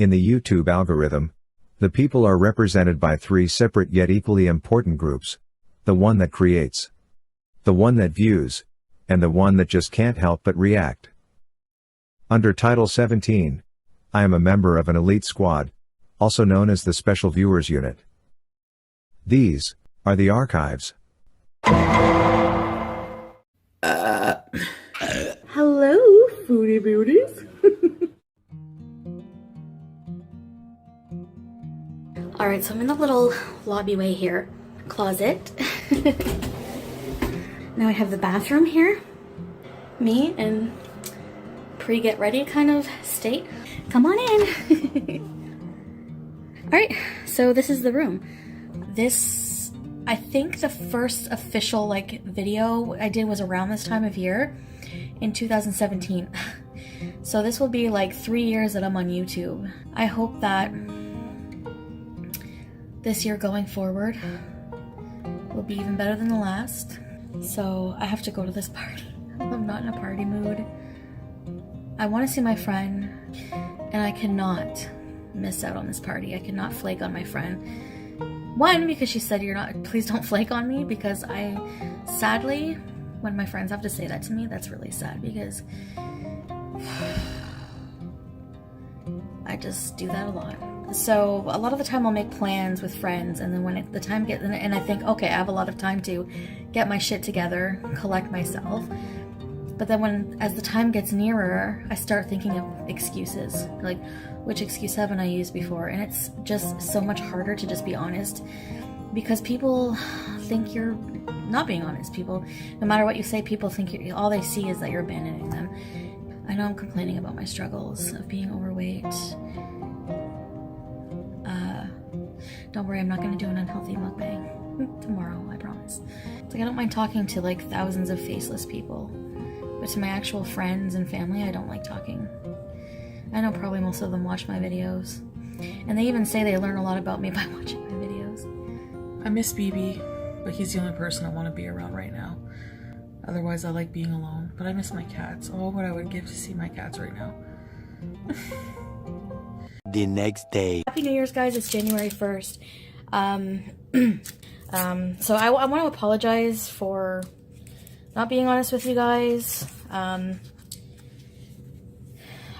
In the YouTube algorithm, the people are represented by three separate yet equally important groups: the one that creates, the one that views, and the one that just can't help but react. Under Title 17, I am a member of an elite squad, also known as the Special Viewers Unit. These are the archives. Hello, foodie beauties. Alright, so I'm in the little lobbyway here. Closet. Now I have the bathroom here. Me and pre-get ready kind of state. Come on in. Alright, so this is the room. This, I think the first official video I did was around this time of year in 2017. So this will be 3 years that I'm on YouTube. I hope that this year going forward will be even better than the last. So I have to go to this party. I'm not in a party mood. I want to see my friend, and I cannot miss out on this party. I cannot flake on my friend. One, because she said please don't flake on me, because sadly, when my friends have to say that to me, that's really sad, because I just do that a lot. So a lot of the time I'll make plans with friends, and then when the time gets, and I think, okay, I have a lot of time to get my shit together, collect myself. But then as the time gets nearer, I start thinking of excuses. Like, which excuse haven't I used before? And it's just so much harder to just be honest, because people think you're not being honest. People, no matter what you say, people think all they see is that you're abandoning them. I know I'm complaining about my struggles of being overweight. Don't worry, I'm not going to do an unhealthy mukbang tomorrow, I promise. It's like I don't mind talking to thousands of faceless people, but to my actual friends and family, I don't like talking. I know probably most of them watch my videos, and they even say they learn a lot about me by watching my videos. I miss BB, but he's the only person I want to be around right now. Otherwise, I like being alone, but I miss my cats. Oh, what I would give to see my cats right now. The next day. Happy New Year's, guys. It's January 1st. So I want to apologize for not being honest with you guys. I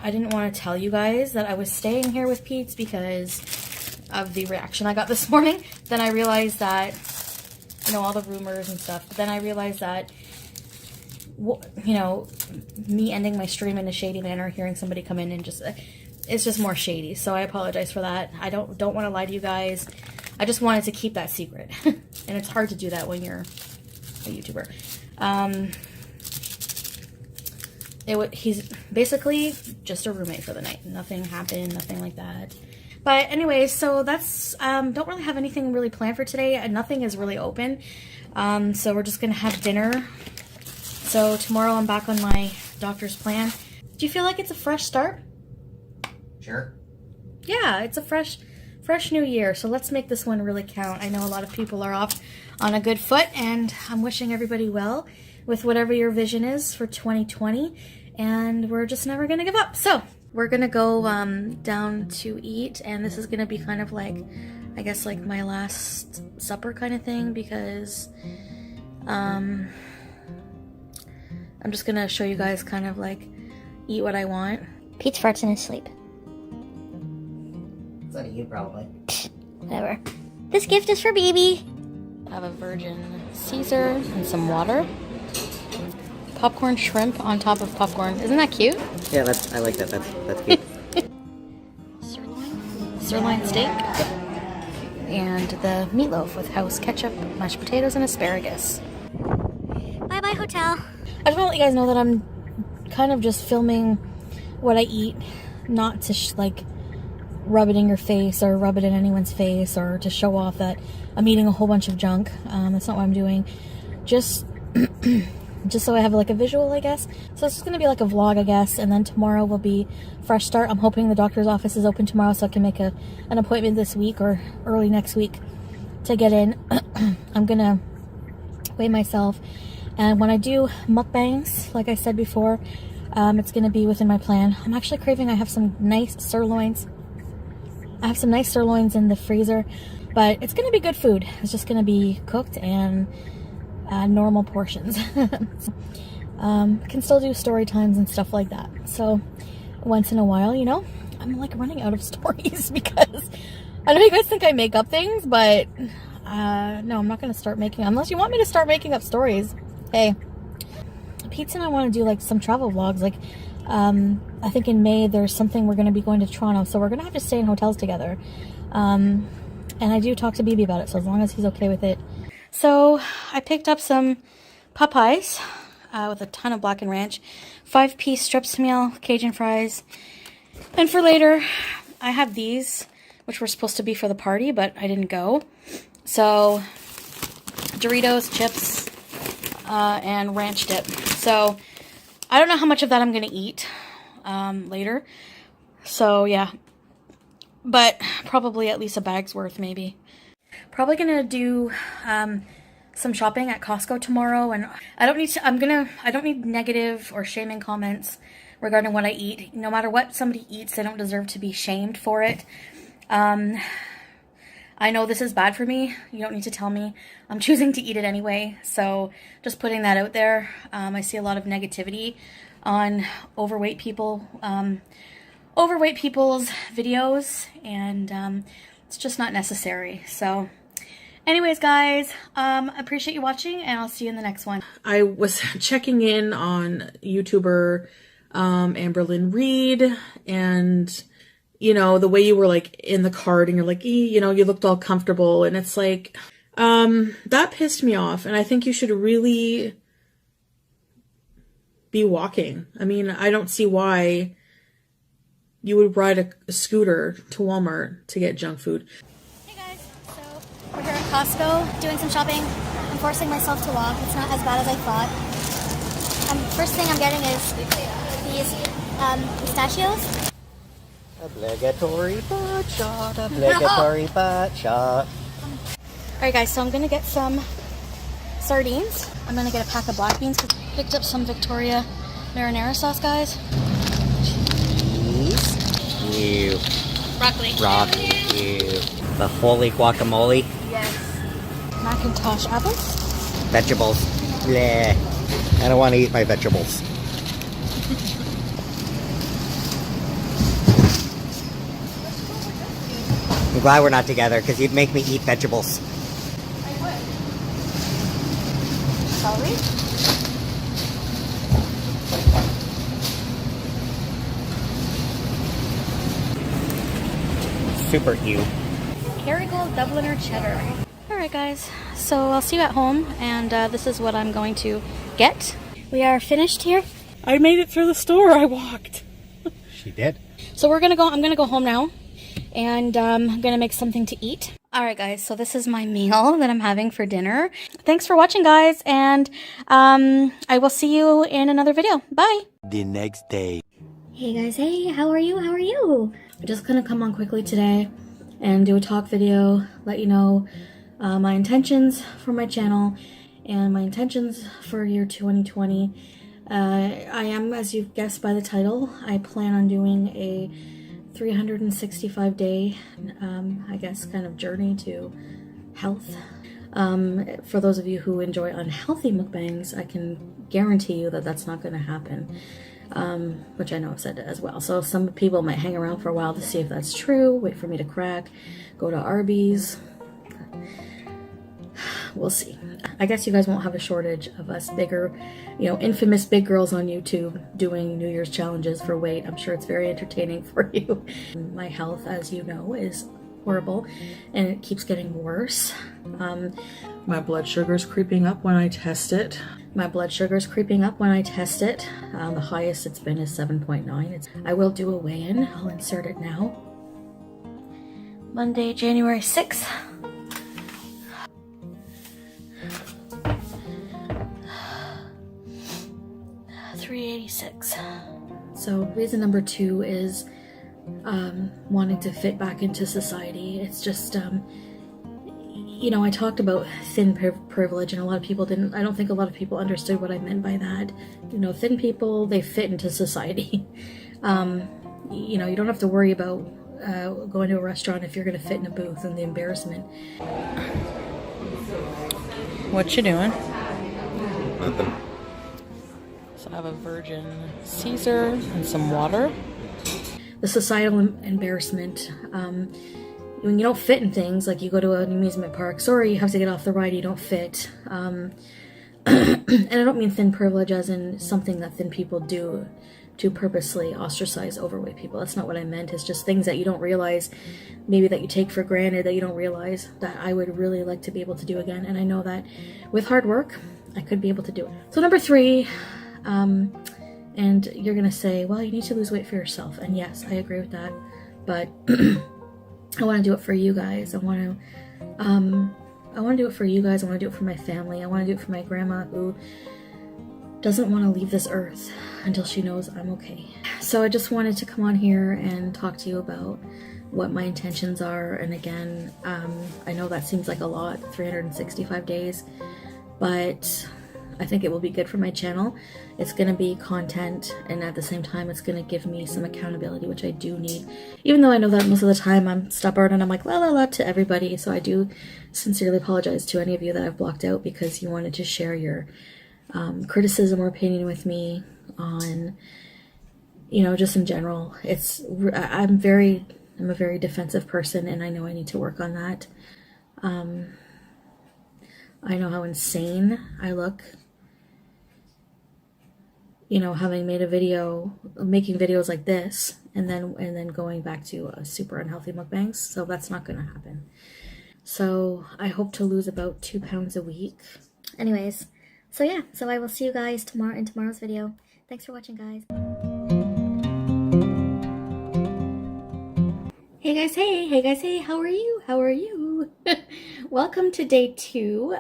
didn't want to tell you guys that I was staying here with Peetz because of the reaction I got this morning. Then I realized that, all the rumors and stuff. But then I realized that, me ending my stream in a shady manner, hearing somebody come in and it's just more shady. So I apologize for that. I don't want to lie to you guys. I just wanted to keep that secret. And it's hard to do that when you're a YouTuber. He's basically just a roommate for the night. Nothing happened, nothing like that. But anyway, so that's, don't really have anything really planned for today. Nothing is really open. So we're just going to have dinner. So tomorrow I'm back on my doctor's plan. Do you feel like it's a fresh start? Sure. Yeah, it's a fresh new year. So let's make this one really count. I know a lot of people are off on a good foot, and I'm wishing everybody well with whatever your vision is for 2020. And we're just never going to give up. So we're going to go down to eat, and this is going to be kind of I guess my last supper kind of thing, because I'm just going to show you guys kind of eat what I want. Peetz farts in his sleep. Is that you, probably? Whatever. This gift is for baby. I have a virgin Caesar and some water. Popcorn shrimp on top of popcorn. Isn't that cute? Yeah, I like that. That's cute. Sirloin steak. And the meatloaf with house ketchup, mashed potatoes, and asparagus. Bye-bye, hotel. I just want to let you guys know that I'm kind of just filming what I eat, not to rub it in your face or rub it in anyone's face or to show off that I'm eating a whole bunch of junk. That's not what I'm doing. Just so I have a visual, I guess. So it's just going to be a vlog, I guess. And then tomorrow will be fresh start. I'm hoping the doctor's office is open tomorrow so I can make an appointment this week or early next week to get in. I'm going to weigh myself. And when I do mukbangs, like I said before, it's going to be within my plan. I'm actually craving, I have some nice sirloins I have some nice sirloins in the freezer, but it's gonna be good food. It's just gonna be cooked and normal portions. Can still do story times and stuff like that. So once in a while, you know, I'm like running out of stories because I know you guys think I make up things, but no, I'm not gonna start making, unless you want me to start making up stories. Hey, Peetz and I want to do like some travel vlogs. Like I think in May there's something we're going to be going to Toronto, so we're going to have to stay in hotels together. And I do talk to BB about it, so as long as he's okay with it. So I picked up some Popeyes with a ton of blackened ranch, 5-piece strips meal, Cajun fries, and for later I have these, which were supposed to be for the party, but I didn't go. So Doritos, chips, and ranch dip. So I don't know how much of that I'm gonna eat later. So yeah, but probably at least a bag's worth, maybe. Probably gonna do some shopping at Costco tomorrow, and I don't need to. I don't need negative or shaming comments regarding what I eat. No matter what somebody eats, they don't deserve to be shamed for it. I know this is bad for me. You don't need to tell me. I'm choosing to eat it anyway. So just putting that out there. I see a lot of negativity on overweight people, overweight people's videos, and it's just not necessary. So anyways, guys, appreciate you watching, and I'll see you in the next one. I was checking in on YouTuber Amberlynn Reed, and you know, the way you were like in the cart and you're like, you know, you looked all comfortable, and it's like, that pissed me off. And I think you should really be walking. I mean, I don't see why you would ride a scooter to Walmart to get junk food. Hey guys, so we're here at Costco doing some shopping. I'm forcing myself to walk. It's not as bad as I thought. First thing I'm getting is these pistachios. Obligatory butt shot, obligatory butt shot. Alright guys, so I'm gonna get some sardines. I'm gonna get a pack of black beans because I picked up some Victoria marinara sauce, guys. Cheese. Ew. Broccoli. Broccoli. Ew. The holy guacamole. Yes. Macintosh apples. Vegetables. Bleh. I don't want to eat my vegetables. I'm glad we're not together because you'd make me eat vegetables. I would. Celery. Super ew. Kerrygold Dubliner cheddar. Alright guys, so I'll see you at home, and this is what I'm going to get. We are finished here. I made it through the store. I walked. She did. So I'm gonna go home now, and I'm gonna make something to eat. Alright guys, so this is my meal that I'm having for dinner. Thanks for watching, guys, and I will see you in another video. Bye! The next day. Hey guys, hey, how are you? How are you? I'm just gonna come on quickly today and do a talk video, let you know my intentions for my channel and my intentions for year 2020. I am, as you've guessed by the title, I plan on doing a 365-day, I guess, kind of journey to health. For those of you who enjoy unhealthy mukbangs, I can guarantee you that that's not going to happen, which I know I've said as well. So some people might hang around for a while to see if that's true, wait for me to crack, go to Arby's. We'll see. I guess you guys won't have a shortage of us bigger, you know, infamous big girls on YouTube doing New Year's challenges for weight. I'm sure it's very entertaining for you. My health, as you know, is horrible, and it keeps getting worse. My blood sugar's creeping up when I test it. My blood sugar's creeping up when I test it. The highest it's been is 7.9. I will do a weigh-in. I'll insert it now. Monday, January 6th. $386. So reason number 2 is wanting to fit back into society. It's just, you know, I talked about thin privilege, and a lot of people didn't. I don't think a lot of people understood what I meant by that. You know, thin people, they fit into society. You know, you don't have to worry about go into a restaurant if you're going to fit in a booth, and the embarrassment. What you doing? Nothing. So I have a virgin Caesar and some water. The societal embarrassment. When you don't fit in things, like you go to an amusement park, sorry, you have to get off the ride, you don't fit. And I don't mean thin privilege as in something that thin people do to purposely ostracize overweight people. That's not what I meant. It's just things that you don't realize, maybe that you take for granted, that you don't realize, that I would really like to be able to do again. And I know that with hard work, I could be able to do it. So number 3, and you're gonna say, well, you need to lose weight for yourself. And yes, I agree with that. But I want to do it for you guys. I want to do it for you guys. I want to do it for my family. I want to do it for my grandma who doesn't want to leave this earth until she knows I'm okay. So I just wanted to come on here and talk to you about what my intentions are. And again, I know that seems like a lot, 365 days, but I think it will be good for my channel. It's going to be content, and at the same time it's going to give me some accountability, which I do need, even though I know that most of the time I'm stubborn and I'm like la la la to everybody. So I do sincerely apologize to any of you that I've blocked out because you wanted to share your criticism or opinion with me on, you know, just in general. I'm a very defensive person, and I know I need to work on that. I know how insane I look, you know, having made a video, making videos like this, and then going back to super unhealthy mukbangs. So that's not going to happen. So I hope to lose about 2 pounds a week. Anyways, so yeah, so I will see you guys tomorrow in tomorrow's video. Thanks for watching, guys. Hey guys, hey, how are you? Welcome to day 2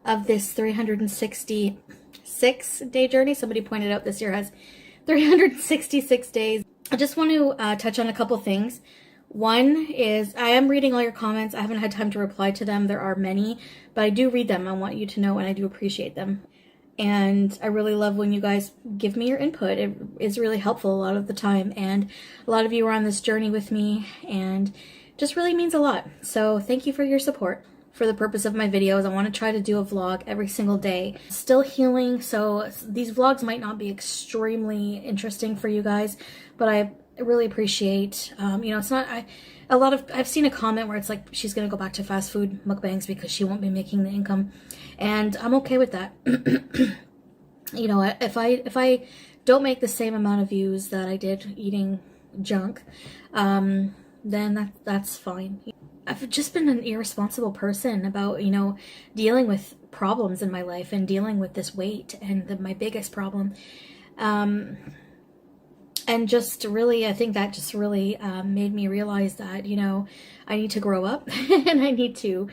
of this 366 day journey. Somebody pointed out this year has 366 days. I just want to touch on a couple things. One is I am reading all your comments. I haven't had time to reply to them. There are many, but I do read them. I want you to know, and I do appreciate them. And I really love when you guys give me your input. It is really helpful a lot of the time. And a lot of you are on this journey with me, and just really means a lot. So thank you for your support. For the purpose of my videos, I want to try to do a vlog every single day. Still healing, so these vlogs might not be extremely interesting for you guys, but I really appreciate, you know, it's not, I've seen a comment where it's like she's going to go back to fast food mukbangs because she won't be making the income, and I'm okay with that. You know, if I don't make the same amount of views that I did eating junk, then that's fine. I've just been an irresponsible person about, you know, dealing with problems in my life and dealing with this weight and my biggest problem. And just really, I think that just really made me realize that, you know, I need to grow up and I need to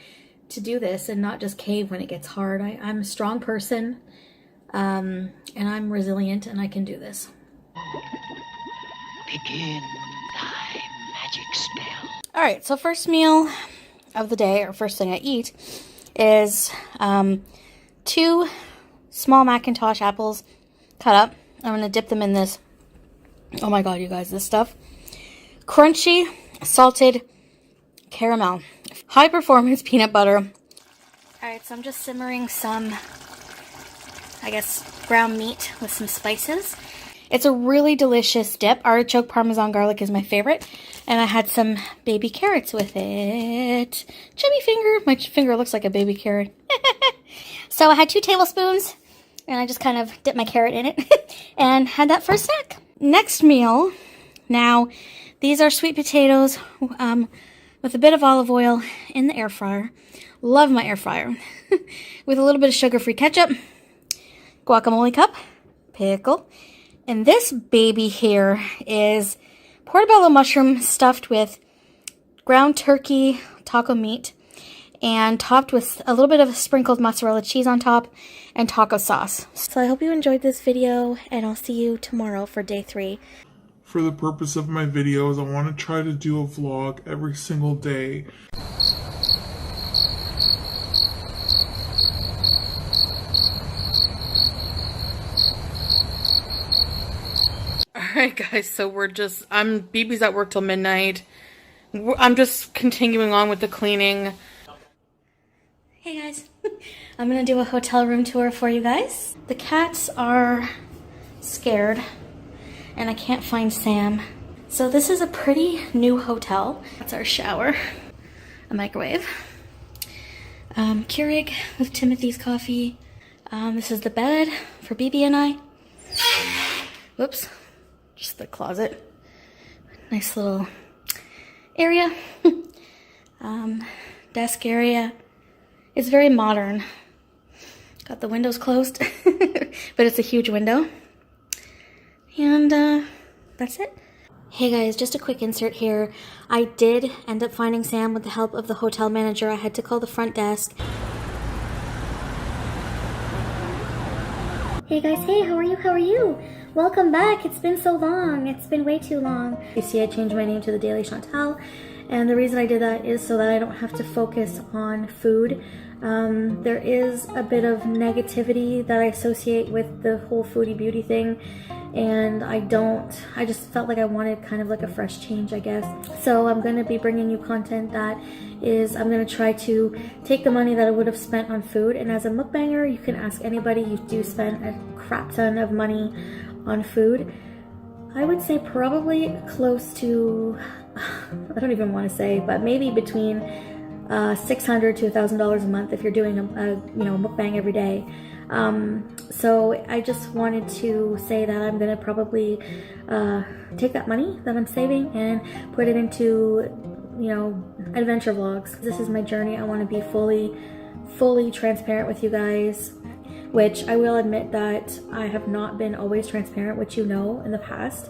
do this and not just cave when it gets hard. I'm a strong person, and I'm resilient, and I can do this. Begin thy magic spell. All right, so first meal of the day, or first thing I eat, is 2 small Macintosh apples cut up. I'm going to dip them in this. Oh my god, you guys, this stuff. Crunchy, salted caramel. High performance peanut butter. Alright, so I'm just simmering some, I guess, ground meat with some spices. It's a really delicious dip. Artichoke Parmesan garlic is my favorite. And I had some baby carrots with it. Chubby finger. My finger looks like a baby carrot. So I had 2 tablespoons, and I just kind of dipped my carrot in it and had that for a snack. Next meal. Now, these are sweet potatoes with a bit of olive oil in the air fryer. Love my air fryer. With a little bit of sugar-free ketchup, guacamole cup, pickle, and this baby here is portobello mushroom stuffed with ground turkey taco meat and topped with a little bit of sprinkled mozzarella cheese on top and taco sauce. So I hope you enjoyed this video, and I'll see you tomorrow for day 3. For the purpose of my videos, I want to try to do a vlog every single day. Alright guys, so BB's at work till midnight. I'm just continuing on with the cleaning. Hey guys, I'm gonna do a hotel room tour for you guys. The cats are scared and I can't find Sam. So this is a pretty new hotel. That's our shower, a microwave, Keurig with Timothy's coffee. This is the bed for BB and I. Whoops, just the closet. Nice little area. Desk area. It's very modern. Got the windows closed, but it's a huge window. And that's it. Hey guys, just a quick insert here. I did end up finding Sam with the help of the hotel manager. I had to call the front desk. Hey guys, hey, how are you? How are you? Welcome back. It's been so long. It's been way too long. You see, I changed my name to the Daily Chantal, and the reason I did that is so that I don't have to focus on food. There is a bit of negativity that I associate with the whole foodie beauty thing, and I just felt like I wanted kind of like a fresh change, I guess. So I'm going to be bringing you content that is, I'm going to try to take the money that I would have spent on food, and as a mukbanger, you can ask anybody, you do spend a crap ton of money on food. I would say probably close to, I don't even want to say, but maybe between $600 to $1,000 a month if you're doing a mukbang every day. So I just wanted to say that I'm gonna probably take that money that I'm saving and put it into, adventure vlogs. This is my journey. I want to be fully transparent with you guys, which I will admit that I have not been always transparent, which in the past.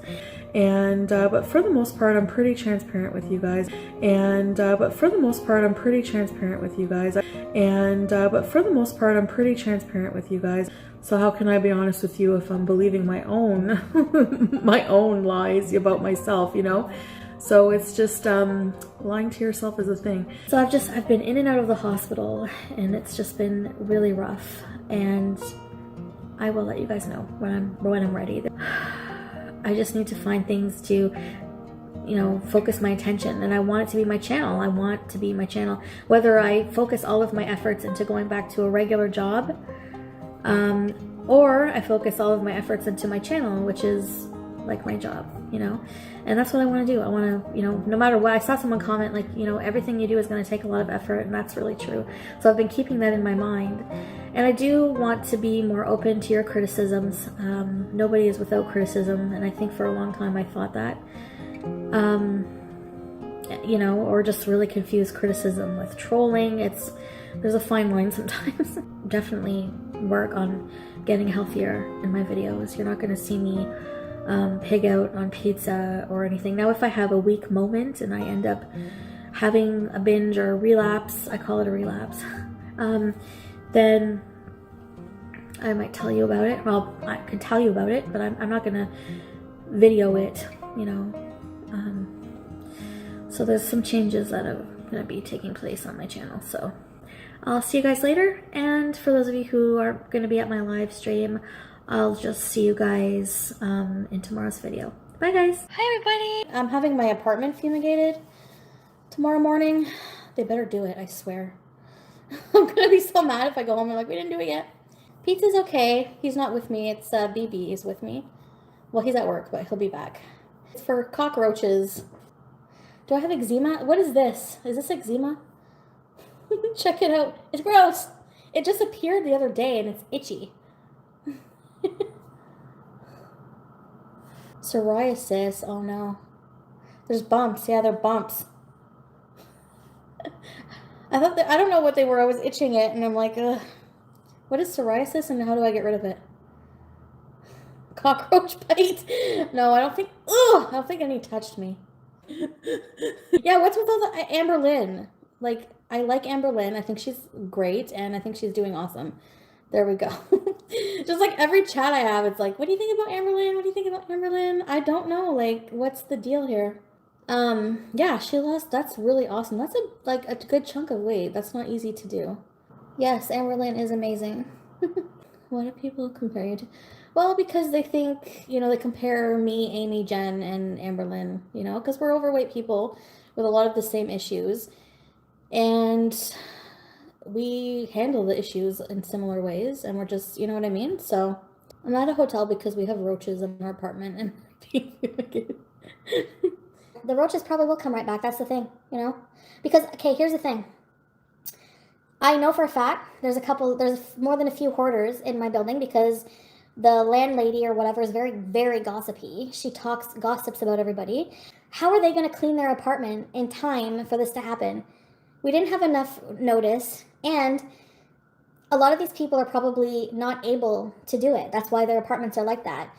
And but for the most part, I'm pretty transparent with you guys. And but for the most part, I'm pretty transparent with you guys. And but for the most part, I'm pretty transparent with you guys. So how can I be honest with you if I'm believing my own my own lies about myself, So it's just lying to yourself is a thing. So I've been in and out of the hospital, and it's just been really rough. And I will let you guys know when I'm ready. I just need to find things to, focus my attention, and I want it to be my channel. I want to be my channel. Whether I focus all of my efforts into going back to a regular job, or I focus all of my efforts into my channel, which is like my job, and that's what I want to do. I want to, no matter what. I saw someone comment like, everything you do is going to take a lot of effort, and that's really true. So I've been keeping that in my mind, and I do want to be more open to your criticisms. Nobody is without criticism, and I think for a long time I thought that, or just really confuse criticism with trolling. There's a fine line sometimes. Definitely work on getting healthier in my videos. You're not going to see me pig out on pizza or anything. Now, if I have a weak moment and I end up having a binge or a relapse, I call it a relapse, then I might tell you about it. Well, I could tell you about it, but I'm not going to video it, so there's some changes that are going to be taking place on my channel. So I'll see you guys later. And for those of you who are going to be at my live stream, I'll just see you guys in tomorrow's video. Bye guys. Hi everybody. I'm having my apartment fumigated tomorrow morning. They better do it, I swear. I'm gonna be so mad if I go home and we didn't do it yet. Peetz is okay. He's not with me. It's BB is with me. Well, he's at work, but he'll be back. It's for cockroaches. Do I have eczema? What is this? Is this eczema? Check it out. It's gross. It just appeared the other day and it's itchy. Psoriasis. Oh no. There's bumps. Yeah, they're bumps. I don't know what they were. I was itching it and I'm like, ugh. What is psoriasis and how do I get rid of it? Cockroach bite? No, I don't think any touched me. Yeah, what's with all the Amberlynn? I like Amberlynn. I think she's great and I think she's doing awesome. There we go. Just like every chat I have, it's like, what do you think about Amberlynn? What do you think about Amberlynn? I don't know. What's the deal here? Yeah, she lost. That's really awesome. That's a good chunk of weight. That's not easy to do. Yes, Amberlynn is amazing. What do people compare you to? Well, because they think, they compare me, Amy, Jen, and Amberlynn, because we're overweight people with a lot of the same issues. And we handle the issues in similar ways, and we're just, you know what I mean? So I'm at a hotel because we have roaches in our apartment, and The roaches probably will come right back. That's the thing, Because, okay, here's the thing. I know for a fact there's more than a few hoarders in my building because the landlady or whatever is very, very gossipy. She gossips about everybody. How are they going to clean their apartment in time for this to happen? We didn't have enough notice, and a lot of these people are probably not able to do it. That's why their apartments are like that.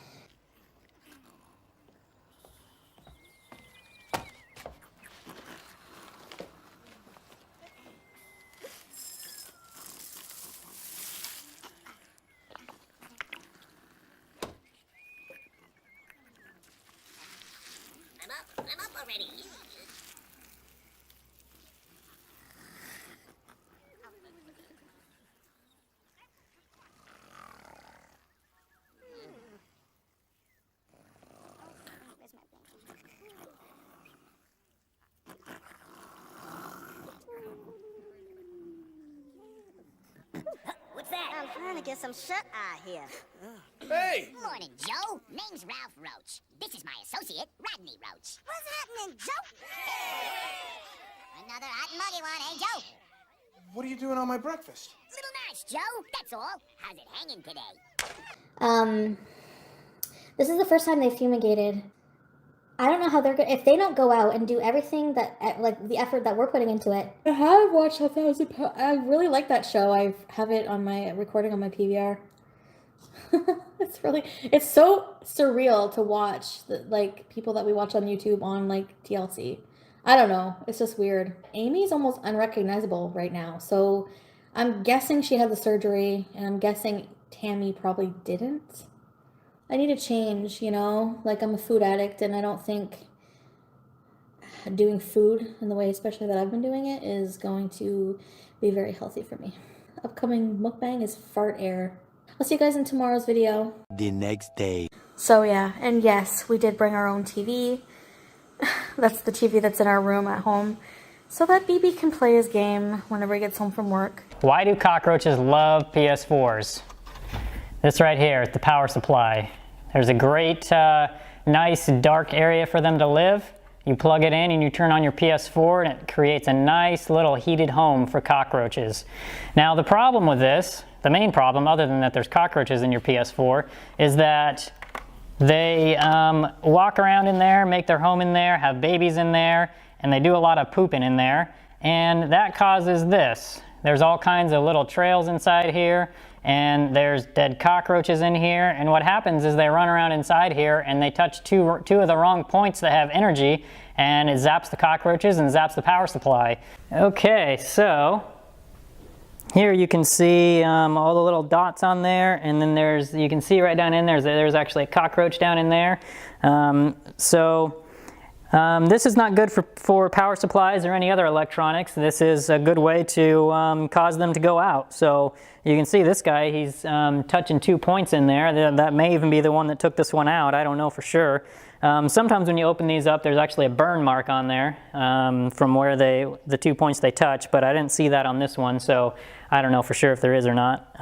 I'm up already. What's that? I'm trying to get some shut-eye here. Hey! Morning, Joe. Name's Ralph Roach. This is my associate, Rodney Roach. What's happening, Joe? Another hot and muggy one, eh, Joe? What are you doing on my breakfast? Little nice, Joe. That's all. How's it hanging today? This is the first time they've fumigated. I don't know how they're if they don't go out and do everything that, like, the effort that we're putting into it. I have watched 1,000 Pounds. I really like that show. I have it on my recording on my PVR. It's so surreal to watch like people that we watch on YouTube on like TLC. I don't know. It's just weird. Amy's almost unrecognizable right now. So I'm guessing she had the surgery, and I'm guessing Tammy probably didn't. I need a change, like I'm a food addict, and I don't think doing food in the way, especially that I've been doing it, is going to be very healthy for me. Upcoming mukbang is fart air. I'll see you guys in tomorrow's video. The next day. So yeah, and yes, we did bring our own TV. That's the TV that's in our room at home, so that BB can play his game whenever he gets home from work. Why do cockroaches love PS4s? This right here, the power supply. There's a great, nice dark area for them to live. You plug it in and you turn on your PS4 and it creates a nice little heated home for cockroaches. Now the problem with this, the main problem, other than that there's cockroaches in your PS4, is that they walk around in there, make their home in there, have babies in there, and they do a lot of pooping in there. And that causes this. There's all kinds of little trails inside here, and there's dead cockroaches in here. And what happens is they run around inside here and they touch two of the wrong points that have energy, and it zaps the cockroaches and zaps the power supply. Okay, so here you can see all the little dots on there, and then you can see right down in there's actually a cockroach down in there. This is not good for power supplies or any other electronics. This is a good way to cause them to go out. So you can see this guy, he's touching 2 points in there. That may even be the one that took this one out. I don't know for sure. Sometimes when you open these up, there's actually a burn mark on there from where the 2 points they touch, but I didn't see that on this one, so I don't know for sure if there is or not.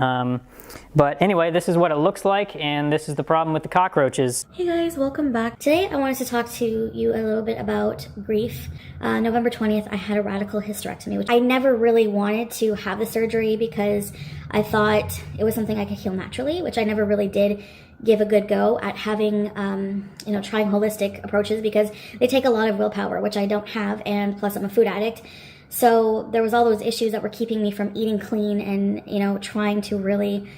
But anyway, this is what it looks like, and this is the problem with the cockroaches. Hey guys, welcome back. Today I wanted to talk to you a little bit about grief. November 20th, I had a radical hysterectomy, which I never really wanted to have the surgery because I thought it was something I could heal naturally, which I never really did give a good go at having, trying holistic approaches because they take a lot of willpower, which I don't have, and plus I'm a food addict. So there was all those issues that were keeping me from eating clean and, trying to really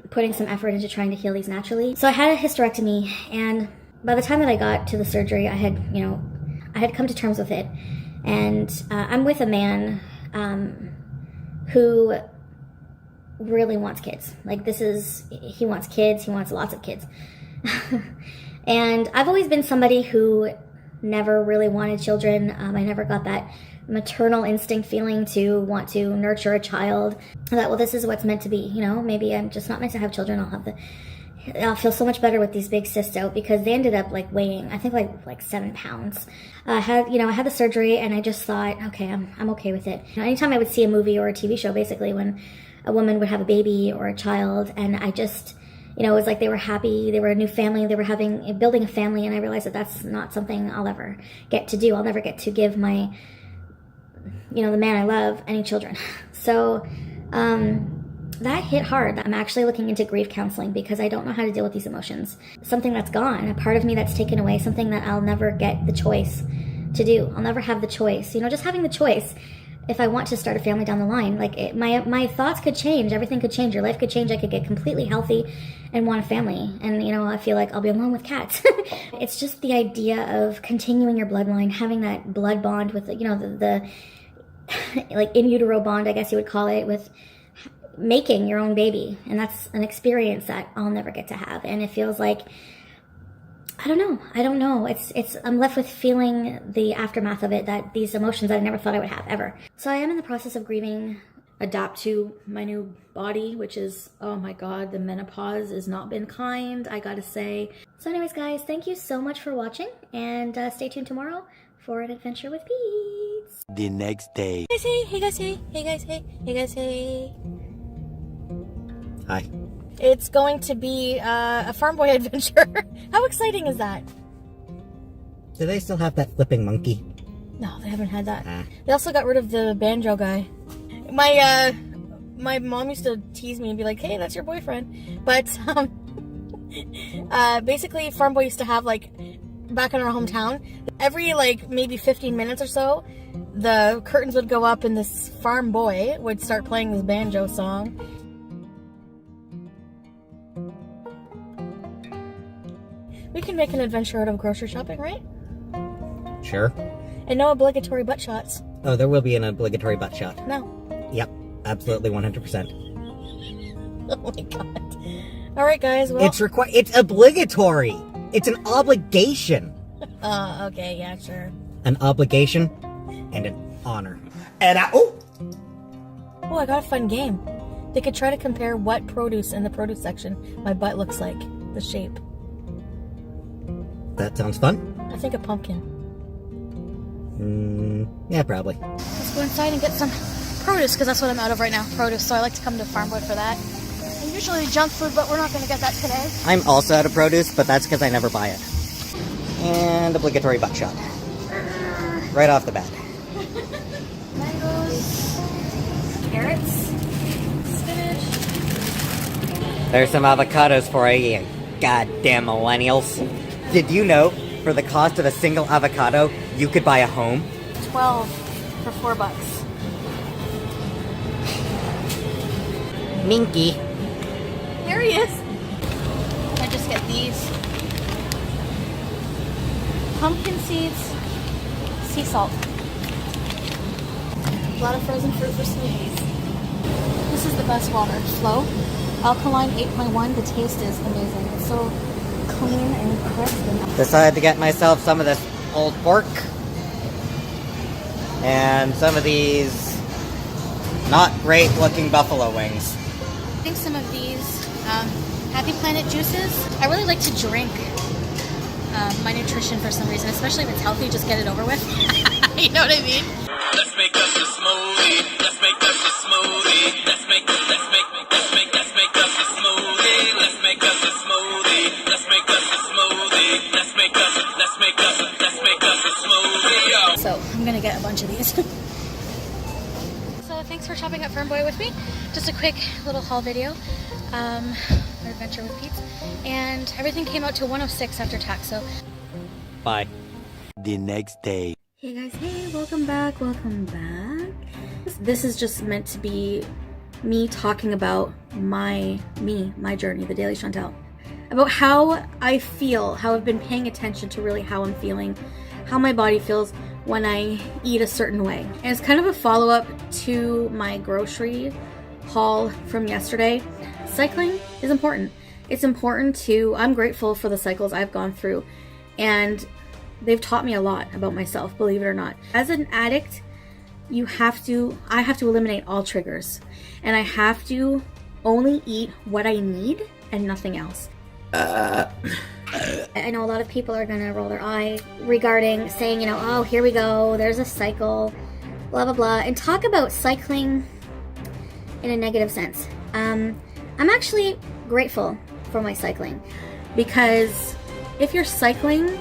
putting some effort into trying to heal these naturally. So I had a hysterectomy, and by the time that I got to the surgery, I had come to terms with it. And I'm with a man who really wants kids. He wants kids, he wants lots of kids. And I've always been somebody who never really wanted children. I never got that maternal instinct feeling to want to nurture a child. I thought, well, this is what's meant to be, maybe I'm just not meant to have children. I'll have I'll feel so much better with these big cysts out, because they ended up like weighing, I think like 7 pounds. I had the surgery, and I just thought, okay, I'm okay with it. Anytime I would see a movie or a TV show, basically, when a woman would have a baby or a child, and I just, it was like they were happy, they were a new family, they were building a family, and I realized that that's not something I'll ever get to do. I'll never get to give my, the man I love any children. So, that hit hard. I'm actually looking into grief counseling because I don't know how to deal with these emotions. Something that's gone, a part of me that's taken away, something that I'll never get the choice to do. I'll never have the choice. Just having the choice, if I want to start a family down the line, like my thoughts could change, everything could change, your life could change, I could get completely healthy and want a family. And, I feel like I'll be alone with cats. It's just the idea of continuing your bloodline, having that blood bond with, the like in utero bond, I guess you would call it, with making your own baby. And that's an experience that I'll never get to have. And it feels like, I don't know. I'm left with feeling the aftermath of it, that these emotions that I never thought I would have ever. So I am in the process of grieving, adapt to my new body, which is, oh my God, the menopause has not been kind, I gotta say. So anyways, guys, thank you so much for watching, and stay tuned tomorrow for an adventure with Peetz. The next day. Hey guys, hey. Hi. It's going to be a farm boy adventure. How exciting is that? Do they still have that flipping monkey? No, they haven't had that. They also got rid of the banjo guy. My mom used to tease me and be like, hey, that's your boyfriend. But basically, farm boy used to have, like, back in our hometown, every maybe 15 minutes or so, the curtains would go up and this farm boy would start playing this banjo song. We can make an adventure out of grocery shopping, right? Sure. And no obligatory butt shots. Oh, there will be an obligatory butt shot. No. Yep, absolutely 100%. Oh my God. All right, guys. Well, It's obligatory. It's an obligation. Okay, yeah, sure. An obligation and an honor. And Oh, I got a fun game. They could try to compare what produce in the produce section my butt looks like, the shape. That sounds fun. I think a pumpkin. Yeah, probably. Let's go inside and get some produce, because that's what I'm out of right now, produce. So I like to come to Farm Boy for that. And usually junk food, but we're not going to get that today. I'm also out of produce, but that's because I never buy it. And obligatory butt shot. Right off the bat. Mangoes, carrots, spinach. There's some avocados for you goddamn millennials. Did you know, for the cost of a single avocado, you could buy a home? 12 for $4. Minky. There he is. I just get these. Pumpkin seeds, sea salt. A lot of frozen fruit for smoothies. This is the best water. Flow. Alkaline 8.1. The taste is amazing. It's so clean and crisp. Decided to get myself some of this pulled pork. And some of these not great looking buffalo wings. I think some of these Happy Planet juices. I really like to drink my nutrition for some reason, especially if it's healthy, just get it over with. You know what I mean? Let's make us a smoothie. Let's make us a smoothie. Let's make us a smoothie. Let's make us a smoothie. Let's make us a smoothie. Let's make us a smoothie. So I'm gonna get a bunch of these. So thanks for shopping at Farm Boy with me. Just a quick little haul video. Our adventure with Peetz. And everything came out to $106 after tax, so. Bye. The next day. Hey guys, hey, welcome back. This is just meant to be me talking about my journey, the Daily Chantal. About how I feel, how I've been paying attention to really how I'm feeling, how my body feels when I eat a certain way. And it's kind of a follow-up to my grocery haul from yesterday. Cycling is important. It's important to, I'm grateful for the cycles I've gone through, and they've taught me a lot about myself, believe it or not. As an addict, I have to eliminate all triggers, and I have to only eat what I need and nothing else. I know a lot of people are gonna roll their eye regarding saying, you know, oh, here we go, there's a cycle, blah, blah, blah, and talk about cycling in a negative sense. I'm actually grateful for my cycling, because if you're cycling,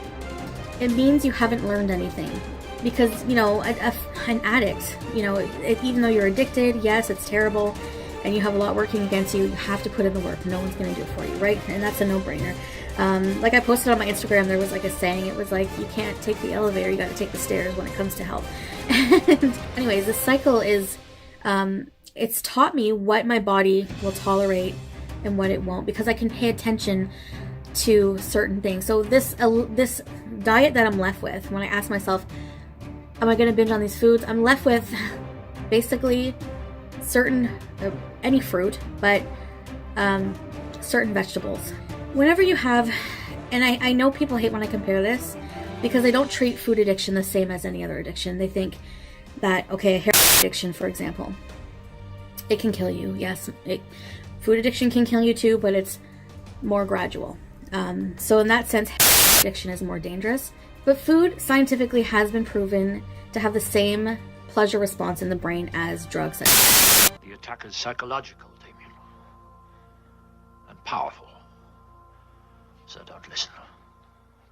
it means you haven't learned anything. Because, you know, an addict, you know, even though you're addicted, yes, it's terrible, and you have a lot working against you, you have to put in the work. No one's going to do it for you, right? And that's a no-brainer. Like I posted on my Instagram, there was like a saying, it was like, you can't take the elevator, you got to take the stairs when it comes to health. And anyways, this cycle is, it's taught me what my body will tolerate and what it won't, because I can pay attention to certain things. So this diet that I'm left with, when I ask myself, am I going to binge on these foods? I'm left with basically certain, any fruit, but certain vegetables. Whenever you have, and I know people hate when I compare this, because they don't treat food addiction the same as any other addiction. They think that, okay, heroin addiction, for example, it can kill you. Yes, food addiction can kill you too, but it's more gradual. So in that sense, addiction is more dangerous. But food scientifically has been proven to have the same pleasure response in the brain as drugs. The attack is psychological, Damien. And powerful. So don't listen.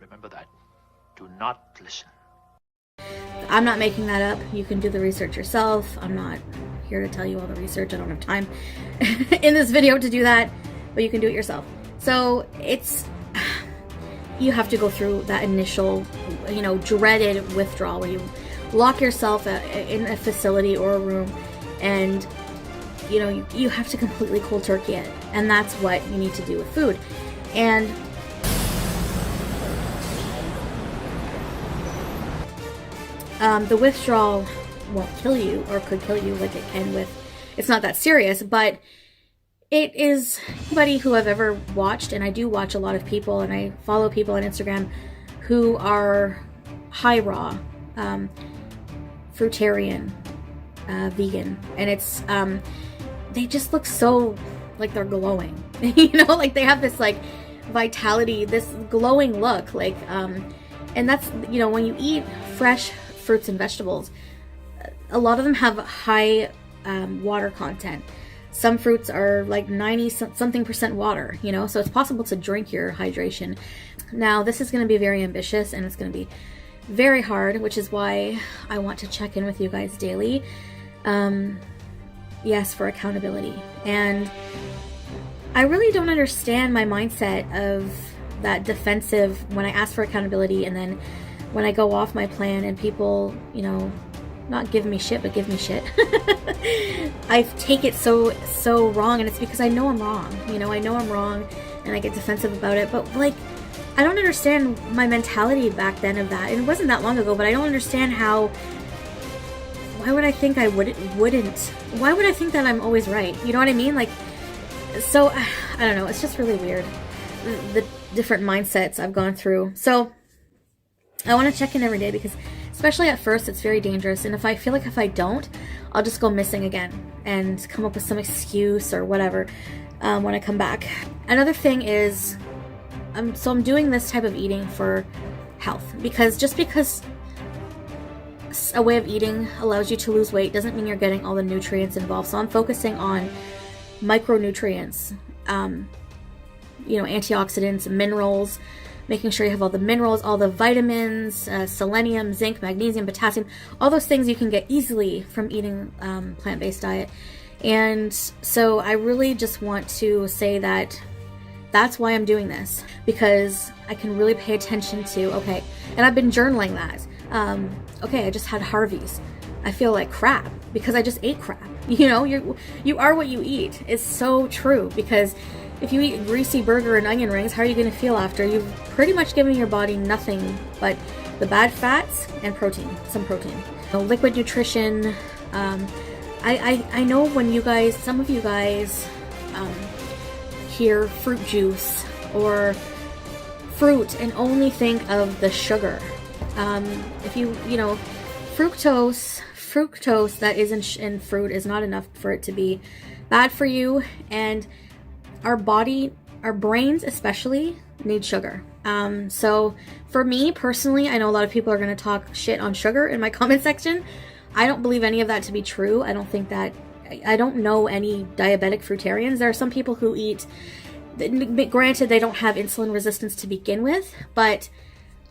Remember that. Do not listen. I'm not making that up. You can do the research yourself. I'm not here to tell you all the research. I don't have time in this video to do that, but you can do it yourself. So it's, you have to go through that initial, you know, dreaded withdrawal where you lock yourself in a facility or a room, and you know, you have to completely cold turkey it. And that's what you need to do with food. And the withdrawal won't kill you, or could kill you like it can with, it's not that serious, but it is, anybody who I've ever watched, and I do watch a lot of people, and I follow people on Instagram who are high raw, fruitarian, vegan, and it's, they just look so like they're glowing, you know, like they have this like vitality, this glowing look, like, and that's, you know, when you eat fresh fruits and vegetables, a lot of them have high water content. Some fruits are like 90-something% water, you know, so it's possible to drink your hydration. Now, this is going to be very ambitious, and it's going to be very hard, which is why I want to check in with you guys daily. Yes, for accountability. And I really don't understand my mindset of that defensive when I ask for accountability, and then when I go off my plan and people, you know, not give me shit, but give me shit. I take it so wrong, and it's because I know I'm wrong. You know, I know I'm wrong, and I get defensive about it. But like, I don't understand my mentality back then of that. And it wasn't that long ago, but I don't understand how. Why would I think I wouldn't? Why would I think that I'm always right? You know what I mean? Like, so I don't know. It's just really weird, the different mindsets I've gone through. So I want to check in every day, because especially at first, it's very dangerous. And if I feel like if I don't, I'll just go missing again and come up with some excuse or whatever when I come back. Another thing is, I'm doing this type of eating for health, because just because a way of eating allows you to lose weight doesn't mean you're getting all the nutrients involved. So I'm focusing on micronutrients, you know, antioxidants, minerals, making sure you have all the minerals, all the vitamins, selenium, zinc, magnesium, potassium, all those things you can get easily from eating plant-based diet. And so I really just want to say that that's why I'm doing this, because I can really pay attention to, okay, and I've been journaling that. Okay, I just had Harvey's. I feel like crap because I just ate crap. You know, you are what you eat. It's so true, because if you eat a greasy burger and onion rings, how are you going to feel after? You've pretty much given your body nothing but the bad fats and protein, some protein. So liquid nutrition. I know when you guys, some of you guys hear fruit juice or fruit and only think of the sugar. If you know, fructose that isn't in fruit is not enough for it to be bad for you, and our body our brains especially need sugar. So for me personally, I know a lot of people are going to talk shit on sugar in my comment section. I don't believe any of that to be true. I don't know any diabetic fruitarians. There are some people who eat, granted they don't have insulin resistance to begin with, but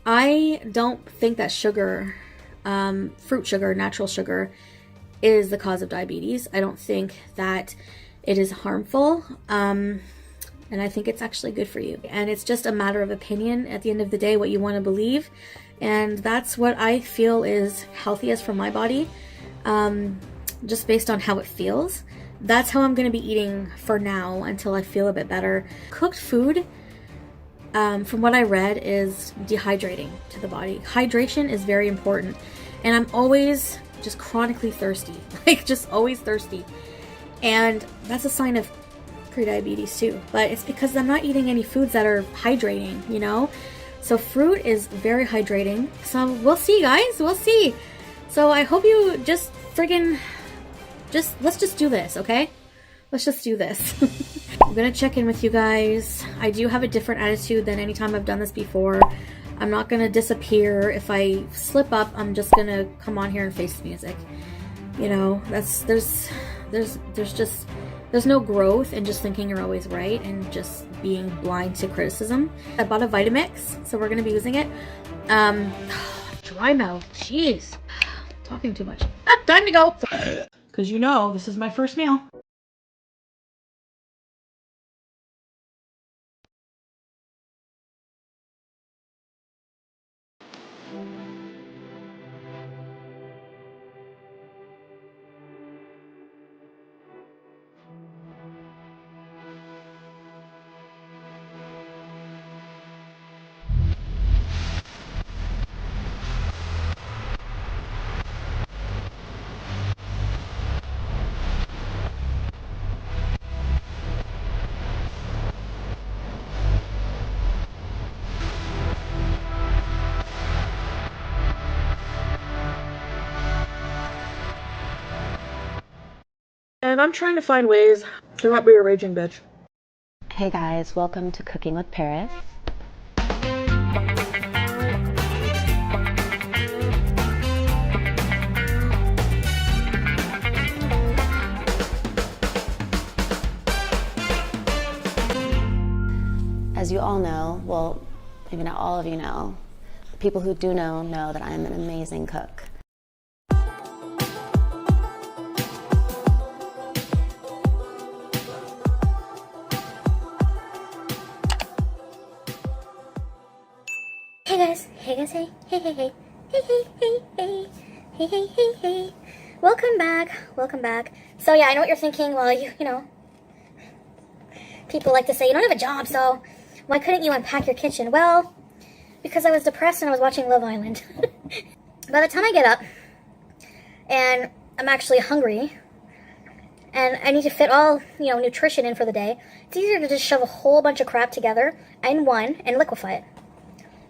I don't think that sugar, fruit sugar, natural sugar, is the cause of diabetes. I don't think that it is harmful, and I think it's actually good for you. And it's just a matter of opinion at the end of the day, what you want to believe. And that's what I feel is healthiest for my body, just based on how it feels. That's how I'm going to be eating for now until I feel a bit better. Cooked food, from what I read, is dehydrating to the body. Hydration is very important. And I'm always just chronically thirsty, like just always thirsty. And that's a sign of prediabetes too. But it's because I'm not eating any foods that are hydrating, you know? So fruit is very hydrating. So we'll see, guys, we'll see. So I hope you just friggin' let's just do this, okay? Let's just do this. I'm gonna check in with you guys. I do have a different attitude than any time I've done this before. I'm not gonna disappear. If I slip up, I'm just gonna come on here and face the music. You know, there's no growth in just thinking you're always right and just being blind to criticism. I bought a Vitamix, so we're gonna be using it. Dry mouth, jeez. Talking too much. Time to go. Because you know, this is my first meal. And I'm trying to find ways to not be a raging bitch. Hey guys, welcome to Cooking with Paris. As you all know, well, maybe not all of you know, the people who do know that I am an amazing cook. Hey. Welcome back. So yeah, I know what you're thinking. Well, you know, people like to say, you don't have a job, so why couldn't you unpack your kitchen? Well, because I was depressed and I was watching Love Island. By the time I get up and I'm actually hungry and I need to fit all, you know, nutrition in for the day, it's easier to just shove a whole bunch of crap together in one and liquefy it.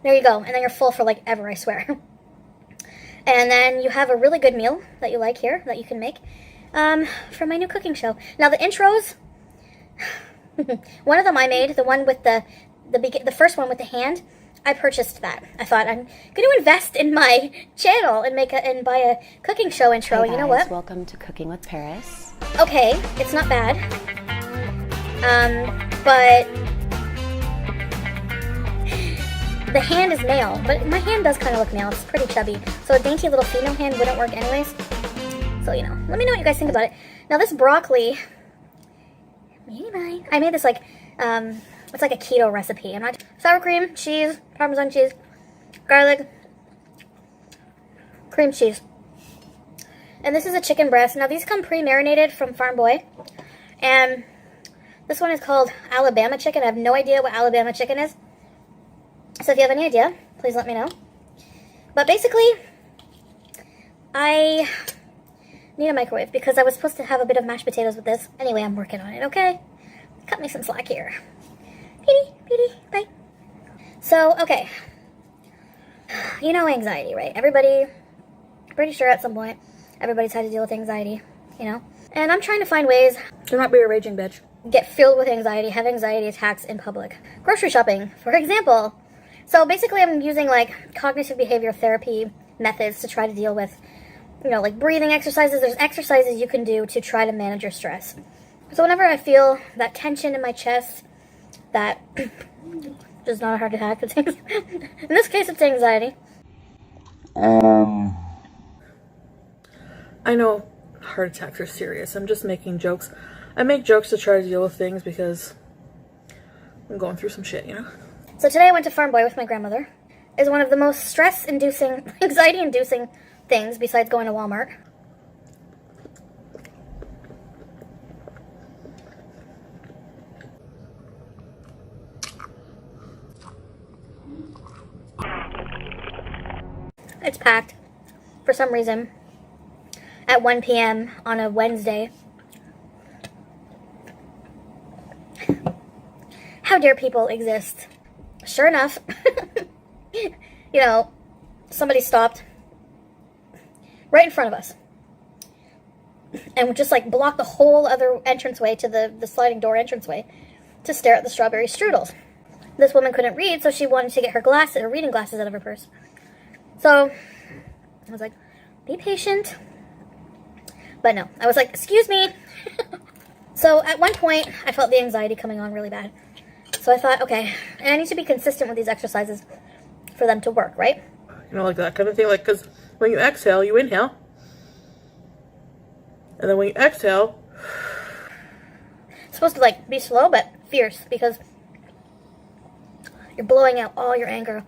There you go, and then you're full for like ever, I swear. And then you have a really good meal that you like here, that you can make, from my new cooking show. Now the intros, one of them I made, the one with the first one with the hand, I purchased that. I thought I'm going to invest in my channel and buy a cooking show intro. Hey guys, you know what? Welcome to Cooking with Paris. Okay, it's not bad, but the hand is male, but my hand does kind of look male. It's pretty chubby. So a dainty little female hand wouldn't work anyways. So, you know, let me know what you guys think about it. Now this broccoli, I made this like, it's like a keto recipe. Sour cream, cheese, Parmesan cheese, garlic, cream cheese. And this is a chicken breast. Now these come pre-marinated from Farm Boy. And this one is called Alabama chicken. I have no idea what Alabama chicken is. So if you have any idea, please let me know. But basically, I need a microwave because I was supposed to have a bit of mashed potatoes with this. Anyway, I'm working on it, okay? Cut me some slack here. Beauty, bye. So, okay. You know anxiety, right? Everybody, pretty sure at some point, everybody's had to deal with anxiety, you know? And I'm trying to find ways to not be a raging bitch. get filled with anxiety, have anxiety attacks in public. Grocery shopping, for example. So basically I'm using like cognitive behavior therapy methods to try to deal with, you know, like breathing exercises. There's exercises you can do to try to manage your stress. So whenever I feel that tension in my chest, that is not a heart attack, it's in this case it's anxiety. I know heart attacks are serious. I'm just making jokes. I make jokes to try to deal with things because I'm going through some shit, you know? So today I went to Farm Boy with my grandmother. It's one of the most stress-inducing, anxiety-inducing things besides going to Walmart. It's packed for some reason at 1 p.m. on a Wednesday. How dare people exist? Sure enough, you know, somebody stopped right in front of us and just like blocked the whole other entranceway to the sliding door entranceway to stare at the strawberry strudels. This woman couldn't read, so she wanted to get her reading glasses out of her purse. So I was like, be patient. But no, I was like, excuse me. So at one point, I felt the anxiety coming on really bad. So I thought, okay, and I need to be consistent with these exercises for them to work, right? You know, like that kind of thing. Like, because when you exhale, you inhale. And then when you exhale, it's supposed to like be slow but fierce, because you're blowing out all your anger,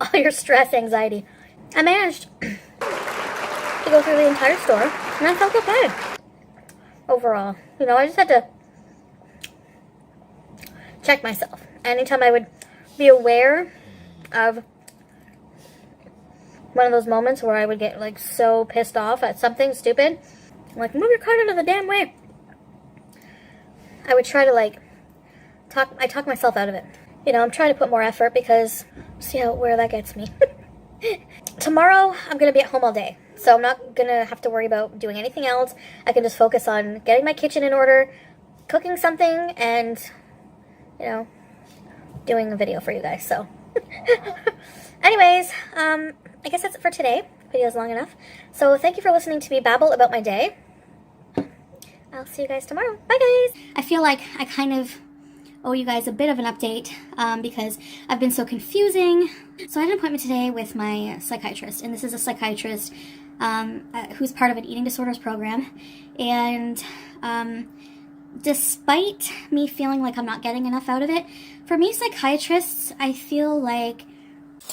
all your stress, anxiety. I managed to go through the entire store, and I felt okay overall. You know, I just had to check myself. Anytime I would be aware of one of those moments where I would get like so pissed off at something stupid, like, move your cart out of the damn way, I would try to like talk myself out of it. You know, I'm trying to put more effort because see where that gets me. Tomorrow I'm gonna be at home all day, so I'm not gonna have to worry about doing anything else. I can just focus on getting my kitchen in order, cooking something, and, you know, doing a video for you guys. So anyways, I guess that's it for today. Video's long enough. So thank you for listening to me babble about my day. I'll see you guys tomorrow. Bye guys. I feel like I kind of owe you guys a bit of an update because I've been so confusing. So I had an appointment today with my psychiatrist, and this is a psychiatrist who's part of an eating disorders program. And despite me feeling like I'm not getting enough out of it, for me, psychiatrists, I feel like...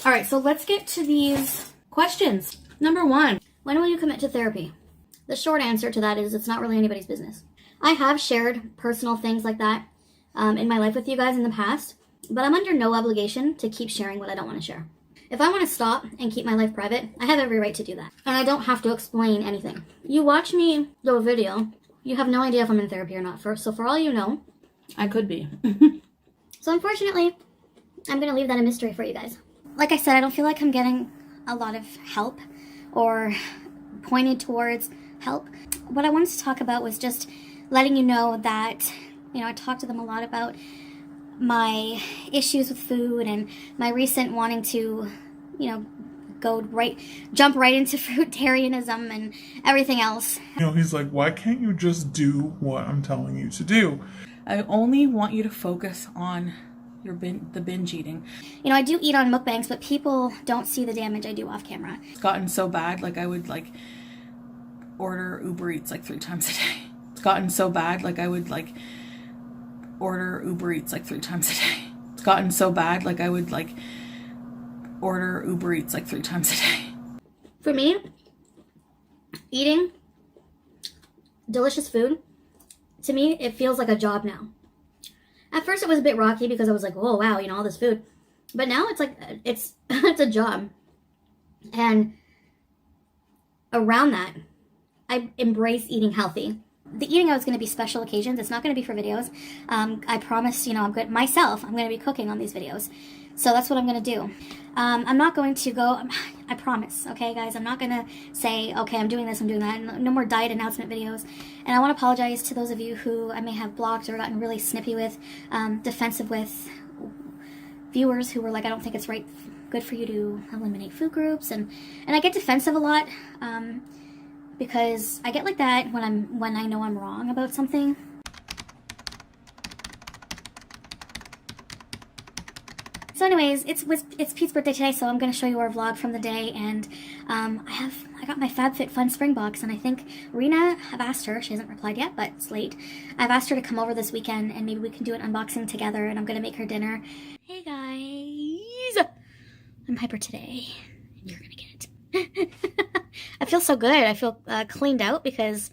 All right, so let's get to these questions. Number 1, when will you commit to therapy? The short answer to that is it's not really anybody's business. I have shared personal things like that in my life with you guys in the past, but I'm under no obligation to keep sharing what I don't want to share. If I want to stop and keep my life private, I have every right to do that. And I don't have to explain anything. You watch me do a video, you have no idea if I'm in therapy or not. So for all you know, I could be. So unfortunately, I'm going to leave that a mystery for you guys. Like I said, I don't feel like I'm getting a lot of help or pointed towards help. What I wanted to talk about was just letting you know that, you know, I talked to them a lot about my issues with food and my recent wanting to, you know, jump right into fruitarianism and everything else. You know, he's like, why can't you just do what I'm telling you to do? I only want you to focus on the binge eating. You know, I do eat on mukbangs, but people don't see the damage I do off camera. It's gotten so bad, like I would like order Uber Eats like 3 times a day. It's gotten so bad, like I would like order Uber Eats like 3 times a day. It's gotten so bad, like I would like order Uber Eats like 3 times a day. For me, eating delicious food, to me, it feels like a job now. At first it was a bit rocky because I was like, oh wow, you know, all this food. But now it's like, it's a job. And around that, I embrace eating healthy. The eating out is going to be special occasions. It's not going to be for videos. I promise, you know, I'm going to be cooking on these videos. So that's what I'm going to do. I'm not going to go, I promise, okay, guys? I'm not gonna say, okay, I'm doing this, I'm doing that. No more diet announcement videos. And I want to apologize to those of you who I may have blocked or gotten really snippy with, defensive with, viewers who were like, I don't think it's good for you to eliminate food groups. And I get defensive a lot, because I get like that when I know I'm wrong about something. So anyways, it's Pete's birthday today, so I'm going to show you our vlog from the day, and I got my FabFitFun spring box, and I think Rena, I've asked her, she hasn't replied yet, but it's late. I've asked her to come over this weekend, and maybe we can do an unboxing together, and I'm going to make her dinner. Hey guys! I'm hyper today, and you're going to get it. I feel so good. I feel cleaned out because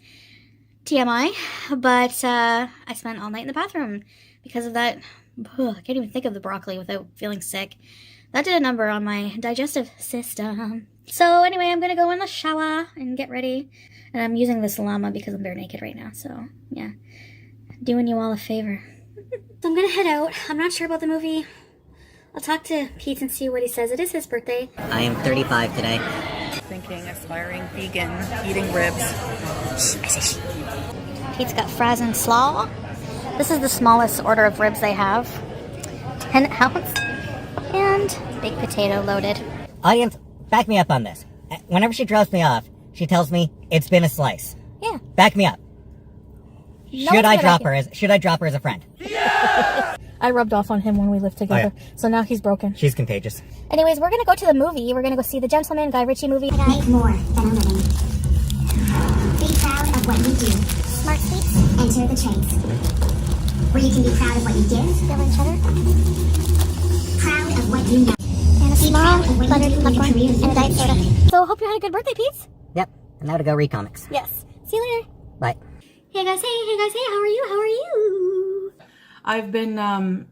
TMI, but I spent all night in the bathroom because of that. I can't even think of the broccoli without feeling sick. That did a number on my digestive system. So anyway, I'm gonna go in the shower and get ready. And I'm using this llama because I'm bare naked right now. So yeah, doing you all a favor. So I'm gonna head out. I'm not sure about the movie. I'll talk to Peetz and see what he says. It is his birthday. I am 35 today. Thinking aspiring vegan, eating ribs. Peetz got fries and slaw. This is the smallest order of ribs they have. 10 ounce. And baked potato loaded. Audience, back me up on this. Whenever she drops me off, she tells me it's been a slice. Yeah. Back me up. No Should I drop her as a friend? I rubbed off on him when we lived together, so now he's broken. She's contagious. Anyways, we're gonna go to the movie. We're gonna go see the Gentleman, Guy Ritchie movie. Make more than a living. Be proud of what you do. Smart Sweets. Enter the chase. Where you can be proud of what you give. Yellow cheddar. Proud of what you know. And a small buttered popcorn and a diet soda. So hope you had a good birthday, Peetz. Yep. And now to go read comics. Yes. See you later. Bye. Hey guys, hey guys, hey, how are you? How are you? I've been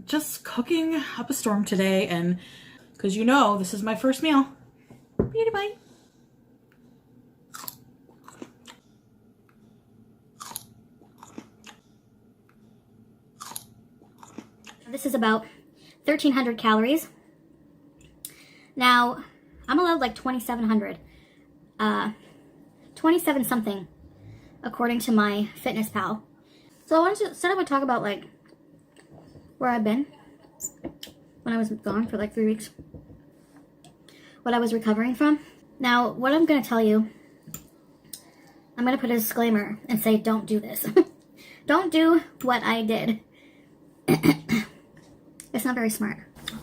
just cooking up a storm today, and because you know this is my first meal. Beauty bite. This is about 1,300 calories. Now, I'm allowed like 2,700. 27 something, according to my fitness pal. So I wanted to set up and talk about like where I've been when I was gone for like 3 weeks. What I was recovering from. Now, what I'm going to tell you, I'm going to put a disclaimer and say don't do this. Don't do what I did. It's not very smart.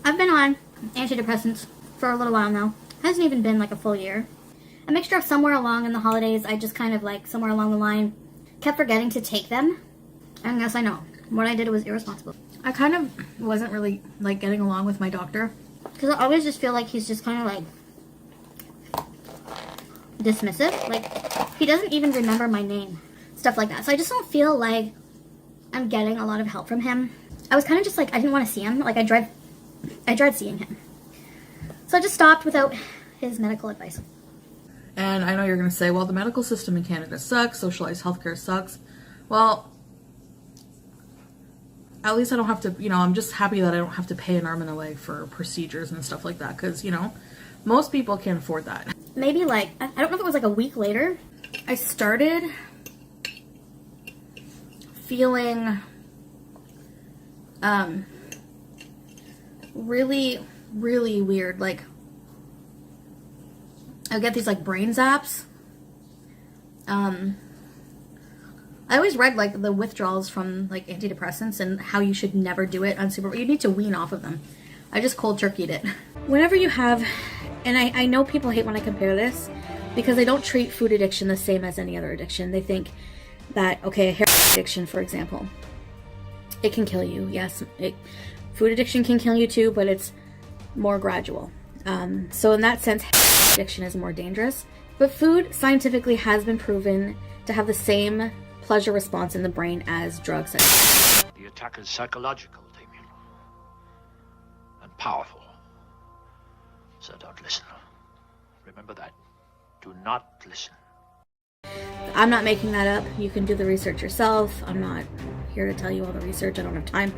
I've been on antidepressants for a little while now. Hasn't even been like a full year. A mixture of somewhere along in the holidays, I just kind of like somewhere along the line kept forgetting to take them. And yes, I know. What I did was irresponsible. I kind of wasn't really like getting along with my doctor. Because I always just feel like he's just kind of like dismissive. Like he doesn't even remember my name. Stuff like that. So I just don't feel like I'm getting a lot of help from him. I was kind of just like, I didn't want to see him. Like I dread seeing him. So I just stopped without his medical advice. And I know you're going to say, well, the medical system in Canada sucks. Socialized healthcare sucks. Well, at least I don't have to, you know, I'm just happy that I don't have to pay an arm and a leg for procedures and stuff like that. Because, you know, most people can't afford that. Maybe like, I don't know if it was like a week later, I started feeling really, really weird. Like, I get these like brain zaps. I always read like the withdrawals from like antidepressants and how you should never do it on you need to wean off of them. I just cold turkeyed it. Whenever you have, and I know people hate when I compare this because they don't treat food addiction the same as any other addiction. They think that, okay, a heroin addiction, for example, it can kill you. Yes, food addiction can kill you too, but it's more gradual. So in that sense, addiction is more dangerous. But food scientifically has been proven to have the same pleasure response in the brain as drugs. The attack is psychological, Damien. And powerful. So don't listen. Remember that. Do not listen. I'm not making that up. You can do the research yourself. I'm not here to tell you all the research. I don't have time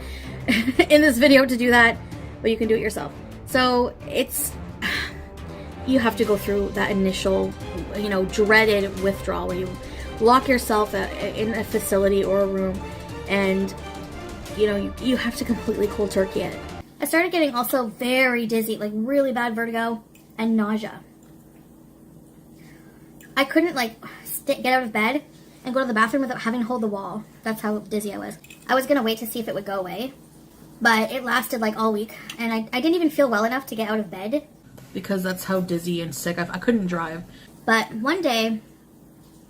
in this video to do that, but you can do it yourself. So it's you have to go through that initial, you know, dreaded withdrawal where you lock yourself in a facility or a room, and you know, you have to completely cold turkey it. I started getting also very dizzy, like really bad vertigo and nausea. I couldn't like get out of bed and go to the bathroom without having to hold the wall. That's how dizzy I was. I was gonna wait to see if it would go away, but it lasted like all week, and I didn't even feel well enough to get out of bed. Because that's how dizzy and sick I couldn't drive. But one day,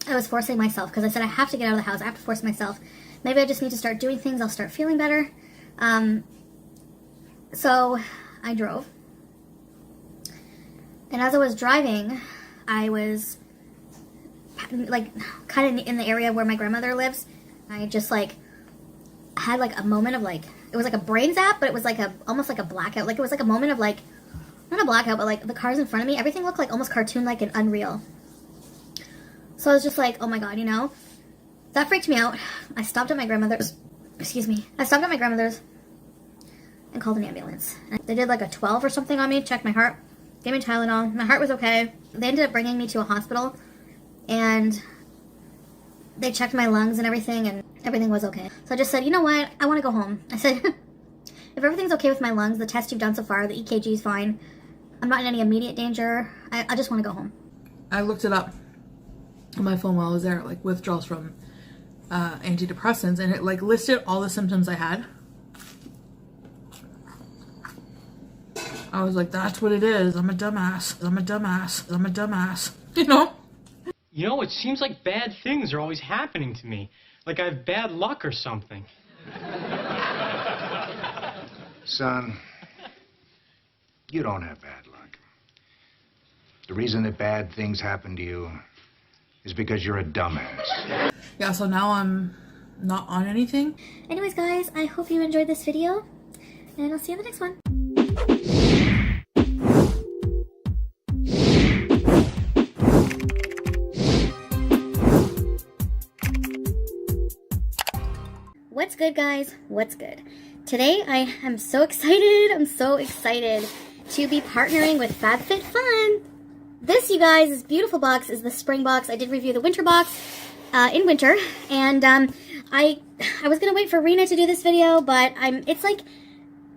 I was forcing myself, because I said I have to get out of the house, I have to force myself. Maybe I just need to start doing things, I'll start feeling better. So I drove. And as I was driving, I was like kind of in the area where my grandmother lives. I just like had like a moment of like, it was like a brain zap, but it was like almost like a blackout. Like it was like a moment of like, not a blackout, but like the cars in front of me, everything looked like almost cartoon-like and unreal. So I was just like, oh my god, you know? That freaked me out. I stopped at my grandmother's, I stopped at my grandmother's and called an ambulance. And they did like a 12 or something on me, checked my heart, gave me Tylenol. My heart was okay. They ended up bringing me to a hospital, and they checked my lungs and everything was okay. So I just said, you know what? I want to go home. I said, if everything's okay with my lungs, the test you've done so far, the EKG is fine, I'm not in any immediate danger, I just want to go home. I looked it up on my phone while I was there, like withdrawals from antidepressants, and it like listed all the symptoms I had. I was like, that's what it is. I'm a dumbass. I'm a dumbass. I'm a dumbass. You know? You know, it seems like bad things are always happening to me. Like I have bad luck or something. Son, you don't have bad luck. The reason that bad things happen to you is because you're a dumbass. Yeah, so now I'm not on anything. Anyways, guys, I hope you enjoyed this video, and I'll see you in the next one. What's good, guys? What's good? Today I am so excited. I'm so excited to be partnering with FabFitFun. This, you guys, this beautiful box is the spring box. I did review the winter box in winter, and I was gonna wait for Rena to do this video, but it's like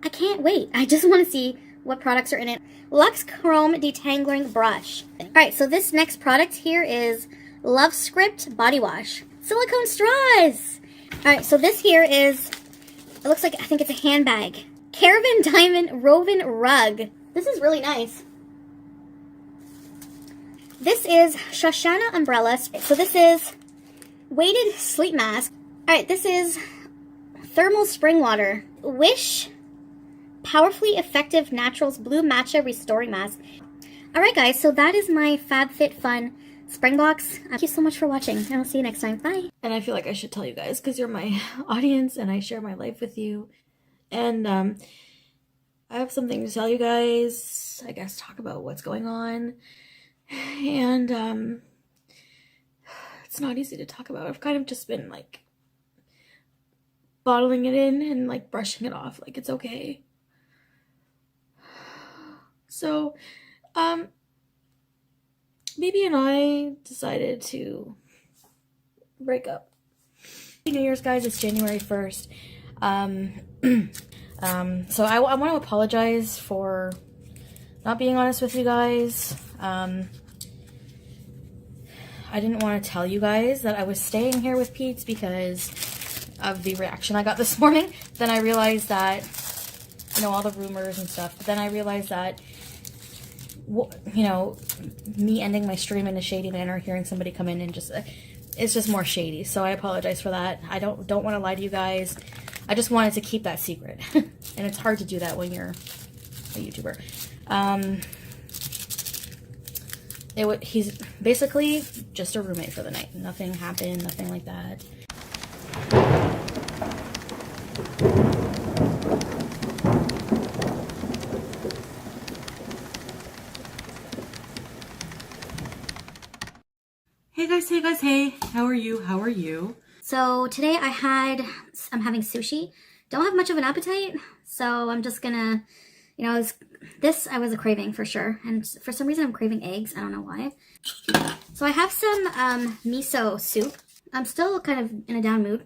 I can't wait. I just want to see what products are in it. Luxe Chrome Detangling Brush. All right, so this next product here is Love Script Body Wash. Silicone straws. All right, so this here is, it looks like, I think it's a handbag. Caravan Diamond Woven Rug. This is really nice. This is Shoshana Umbrella. So this is weighted sleep mask. All right, this is thermal spring water. Wish Powerfully Effective Naturals Blue Matcha Restoring Mask. All right, guys, so that is my FabFitFun spring box. Thank you so much for watching, and I'll see you next time. Bye. And I feel like I should tell you guys because you're my audience and I share my life with you. And I have something to tell you guys. I guess talk about what's going on. And it's not easy to talk about. I've kind of just been like bottling it in and like brushing it off like it's okay. So Baby and I decided to break up. New Year's, guys, it's January 1st. So I want to apologize for not being honest with you guys. I didn't want to tell you guys that I was staying here with Peetz because of the reaction I got this morning. Then I realized that, you know, all the rumors and stuff. But then I realized that, you know, me ending my stream in a shady manner, hearing somebody come in and just, it's just more shady. So I apologize for that. I don't want to lie to you guys. I just wanted to keep that secret. And it's hard to do that when you're a YouTuber. He's basically just a roommate for the night. Nothing happened, nothing like that. Hey guys, hey. How are you? So today I'm having sushi. Don't have much of an appetite, so I'm just gonna, You know, I was a craving for sure. And for some reason I'm craving eggs. I don't know why. So I have some miso soup. I'm still kind of in a down mood.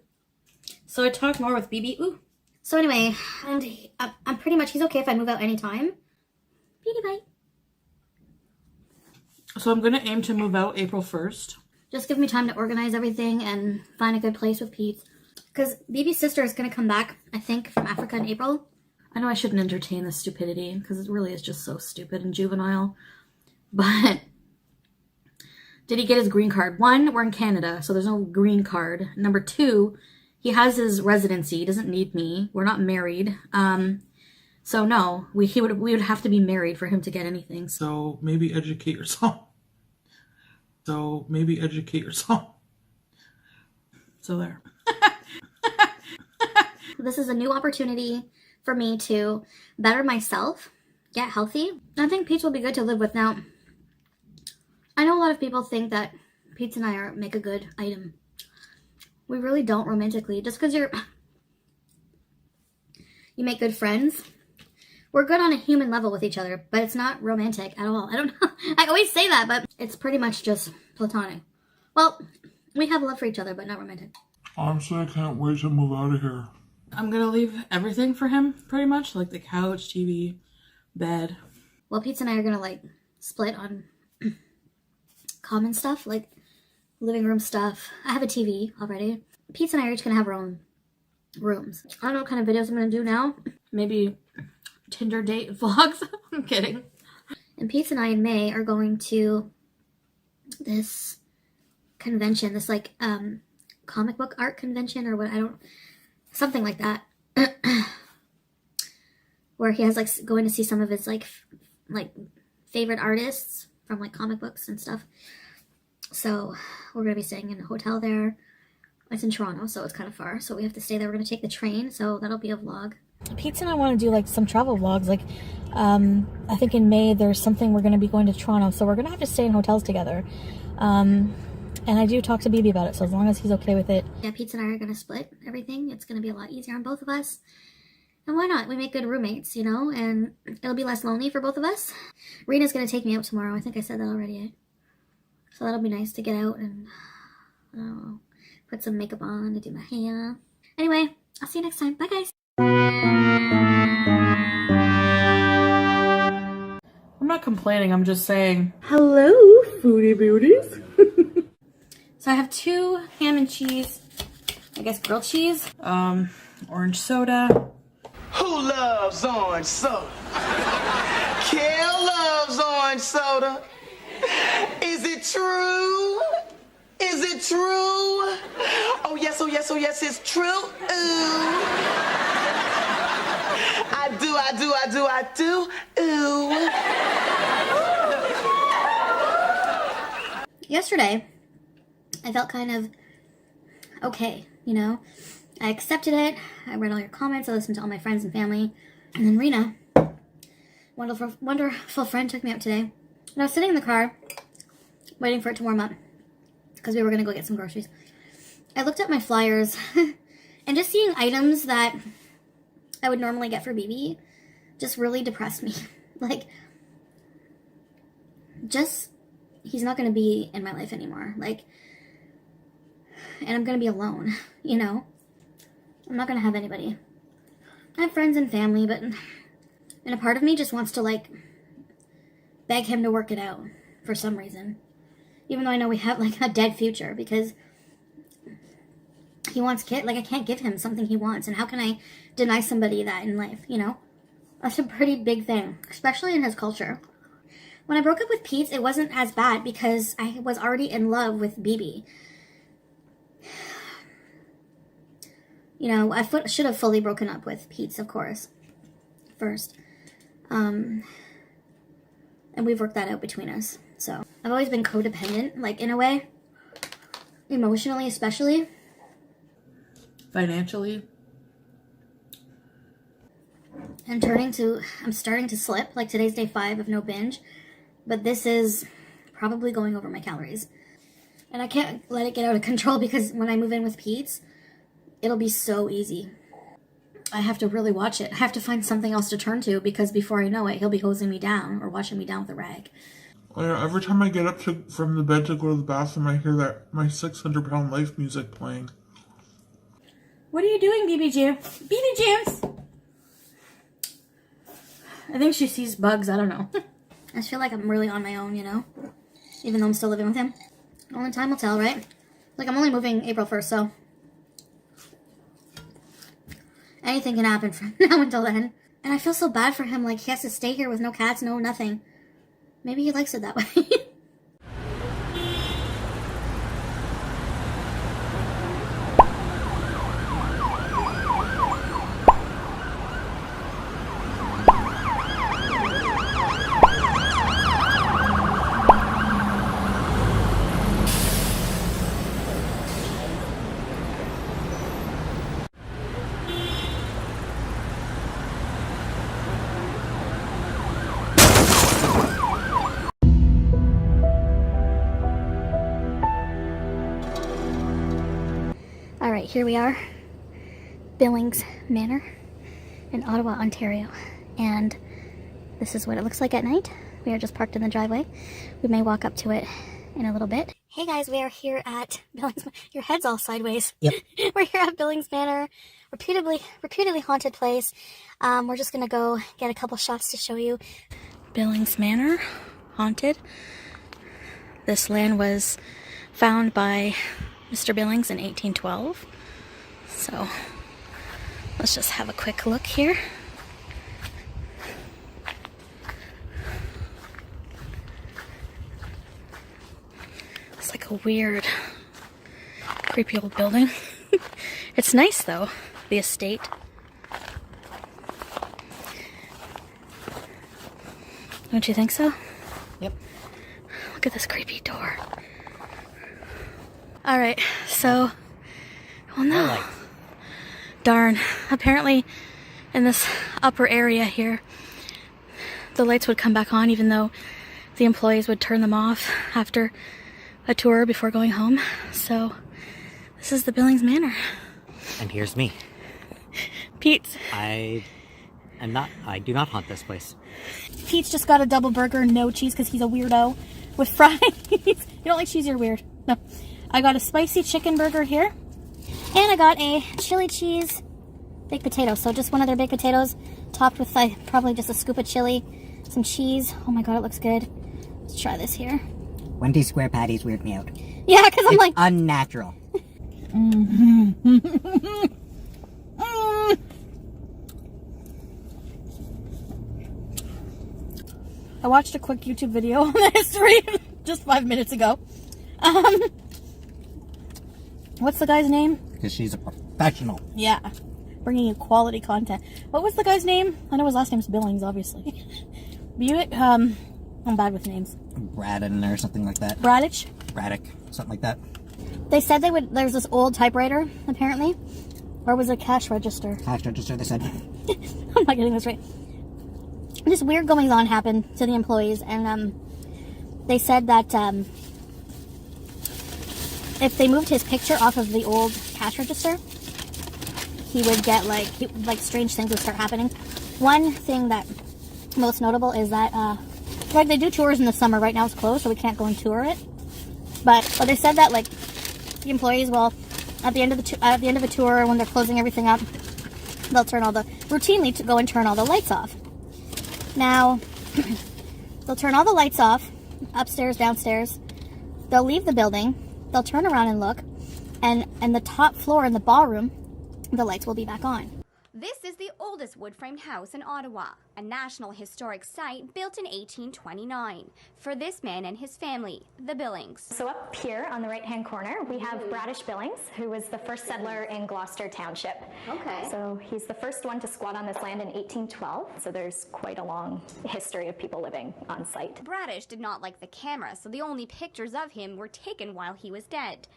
So I talk more with BB. Ooh. So anyway, and I'm pretty much, he's okay if I move out anytime. Beauty bye. So I'm going to aim to move out April 1st. Just give me time to organize everything and find a good place with Peetz. Because BB's sister is going to come back, I think, from Africa in April. I know I shouldn't entertain this stupidity because it really is just so stupid and juvenile. But did he get his green card? 1, we're in Canada, so there's no green card. Number 2, he has his residency. He doesn't need me. We're not married. So no, we would have to be married for him to get anything. So maybe educate yourself. So there. This is a new opportunity for me to better myself, get healthy. I think Peetz will be good to live with. Now, I know a lot of people think that Peetz and I make a good item. We really don't romantically. Just because you make good friends. We're good on a human level with each other, but it's not romantic at all. I don't know. I always say that, but it's pretty much just platonic. Well, we have love for each other, but not romantic. Honestly, I can't wait to move out of here. I'm going to leave everything for him, pretty much. Like the couch, TV, bed. Well, Peetz and I are going to, like, split on common stuff, like living room stuff. I have a TV already. Peetz and I are each going to have our own rooms. I don't know what kind of videos I'm going to do now. Maybe Tinder date vlogs. I'm kidding. And Peetz and I in May are going to this convention, this like comic book art convention or what, something like that. Where he has like going to see some of his like favorite artists from like comic books and stuff. So we're going to be staying in a hotel there. It's in Toronto, so it's kind of far. So we have to stay there. We're going to take the train, so that'll be a vlog. Peetz and I want to do like some travel vlogs. Like, I think in May there's something we're going to be going to Toronto, so we're going to have to stay in hotels together. And I do talk to BB about it, so as long as he's okay with it. Yeah, Peetz and I are going to split everything. It's going to be a lot easier on both of us. And why not? We make good roommates, you know, and it'll be less lonely for both of us. Rena's going to take me out tomorrow. I think I said that already. So that'll be nice to get out and put some makeup on to do my hair. Anyway, I'll see you next time. Bye, guys. I'm not complaining, I'm just saying. Hello, foodie beauties. So I have 2 ham and cheese, I guess grilled cheese, orange soda. Who loves orange soda? Kel loves orange soda. Is it true? Is it true? Oh yes, oh yes, oh yes, it's true. Ooh. I do. Ooh. Yesterday, I felt kind of okay, you know. I accepted it. I read all your comments. I listened to all my friends and family. And then Rena, wonderful friend, took me out today. And I was sitting in the car, waiting for it to warm up, because we were going to go get some groceries. I looked at my flyers, and just seeing items that I would normally get for BB just really depressed me. Like, he's not going to be in my life anymore. Like, and I'm going to be alone, you know? I'm not going to have anybody. I have friends and family, but and a part of me just wants to, like, beg him to work it out for some reason. Even though I know we have, like, a dead future, because he wants kids. Like, I can't give him something he wants, and how can I deny somebody that in life, you know? That's a pretty big thing, especially in his culture. When I broke up with Peetz, it wasn't as bad because I was already in love with BB. You know, I should have fully broken up with Peetz, of course, first. And we've worked that out between us. So, I've always been codependent, like, in a way. Emotionally, especially. Financially. I'm starting to slip. Like, today's day 5 of no binge. But this is probably going over my calories. And I can't let it get out of control because when I move in with Peetz, it'll be so easy. I have to really watch it. I have to find something else to turn to because before I know it, he'll be hosing me down or washing me down with a rag. Every time I get up from the bed to go to the bathroom, I hear that my 600-pound life music playing. What are you doing, BB Juice? BB Juice! I think she sees bugs. I don't know. I just feel like I'm really on my own, you know? Even though I'm still living with him. Only time will tell, right? Like, I'm only moving April 1st, so... anything can happen from now until then. And I feel so bad for him. Like, he has to stay here with no cats, no nothing. Maybe he likes it that way. Alright, here we are, Billings Manor in Ottawa, Ontario, and this is what it looks like at night. We are just parked in the driveway. We may walk up to it in a little bit. Hey guys, we are here at Billings. Your head's all sideways. Yep. We're here at Billings Manor, reputedly haunted place. We're just gonna go get a couple shots to show you. Billings Manor, haunted. This land was found by Mr. Billings in 1812. So let's just have a quick look here. It's like a weird, creepy old building. It's nice though, the estate. Don't you think so? Yep. Look at this creepy door. Alright, so, well no, darn, apparently in this upper area here, the lights would come back on even though the employees would turn them off after a tour before going home. So, this is the Billings Manor. And here's me. Peetz. I do not haunt this place. Peetz just got a double burger, no cheese because he's a weirdo, with fries. You don't like cheese, you're weird. No. I got a spicy chicken burger here, and I got a chili cheese baked potato. So just one of their baked potatoes, topped with probably just a scoop of chili, some cheese. Oh my god, it looks good. Let's try this here. Wendy's square patties weird me out. Yeah, because I'm like... unnatural. I watched a quick YouTube video on the history just 5 minutes ago. What's the guy's name? Because she's a professional. Yeah, bringing you quality content. What was the guy's name? I know his last name's Billings, obviously. Buick. I'm bad with names. Braddon or something like that. Braddock? Braddock, something like that. They said they would. There's this old typewriter, apparently, or was it cash register? Cash register. They said. I'm not getting this right. Just weird goings on happened to the employees, and they said that if they moved his picture off of the old cash register, he would get like strange things would start happening. One thing that most notable is that like they do tours in the summer. Right now it's closed, so we can't go and tour it. But they said that like the employees will at the end of a tour when they're closing everything up, they'll routinely go and turn all the lights off. Now they'll turn all the lights off upstairs, downstairs. They'll leave the building. They'll turn around and look, and the top floor in the ballroom, the lights will be back on. This is the oldest wood-framed house in Ottawa, a National Historic Site built in 1829 for this man and his family, the Billings. So up here on the right-hand corner, we have Bradish Billings, who was the first settler in Gloucester Township. Okay. So he's the first one to squat on this land in 1812, so there's quite a long history of people living on site. Bradish did not like the camera, so the only pictures of him were taken while he was dead.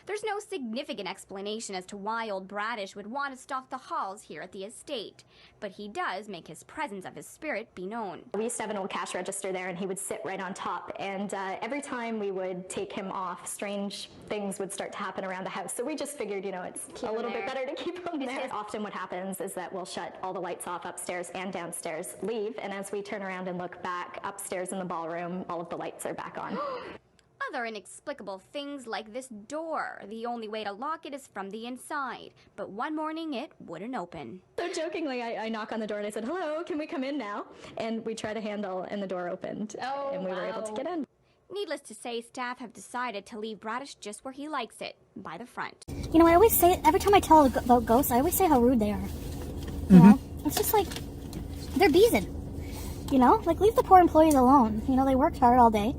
There's no significant explanation as to why old Bradish would want to stock the halls here at the estate, but he does make his presence of his spirit be known. We used to have an old cash register there, and he would sit right on top, and every time we would take him off, strange things would start to happen around the house. So we just figured, you know, it's a little bit better to keep him there. Often what happens is that we'll shut all the lights off upstairs and downstairs, leave, and as we turn around and look back upstairs in the ballroom, all of the lights are back on. Other inexplicable things like this door. The only way to lock it is from the inside, but one morning it wouldn't open. So jokingly, I knock on the door and I said, "Hello, can we come in now?" And we tried a handle and the door opened, and we were able to get in. Needless to say, staff have decided to leave Bradish just where he likes it, by the front. You know, I always say, every time I tell about ghosts, I always say how rude they are. You know? It's just like, they're beezing. You know? Like, leave the poor employees alone. You know, they worked hard all day.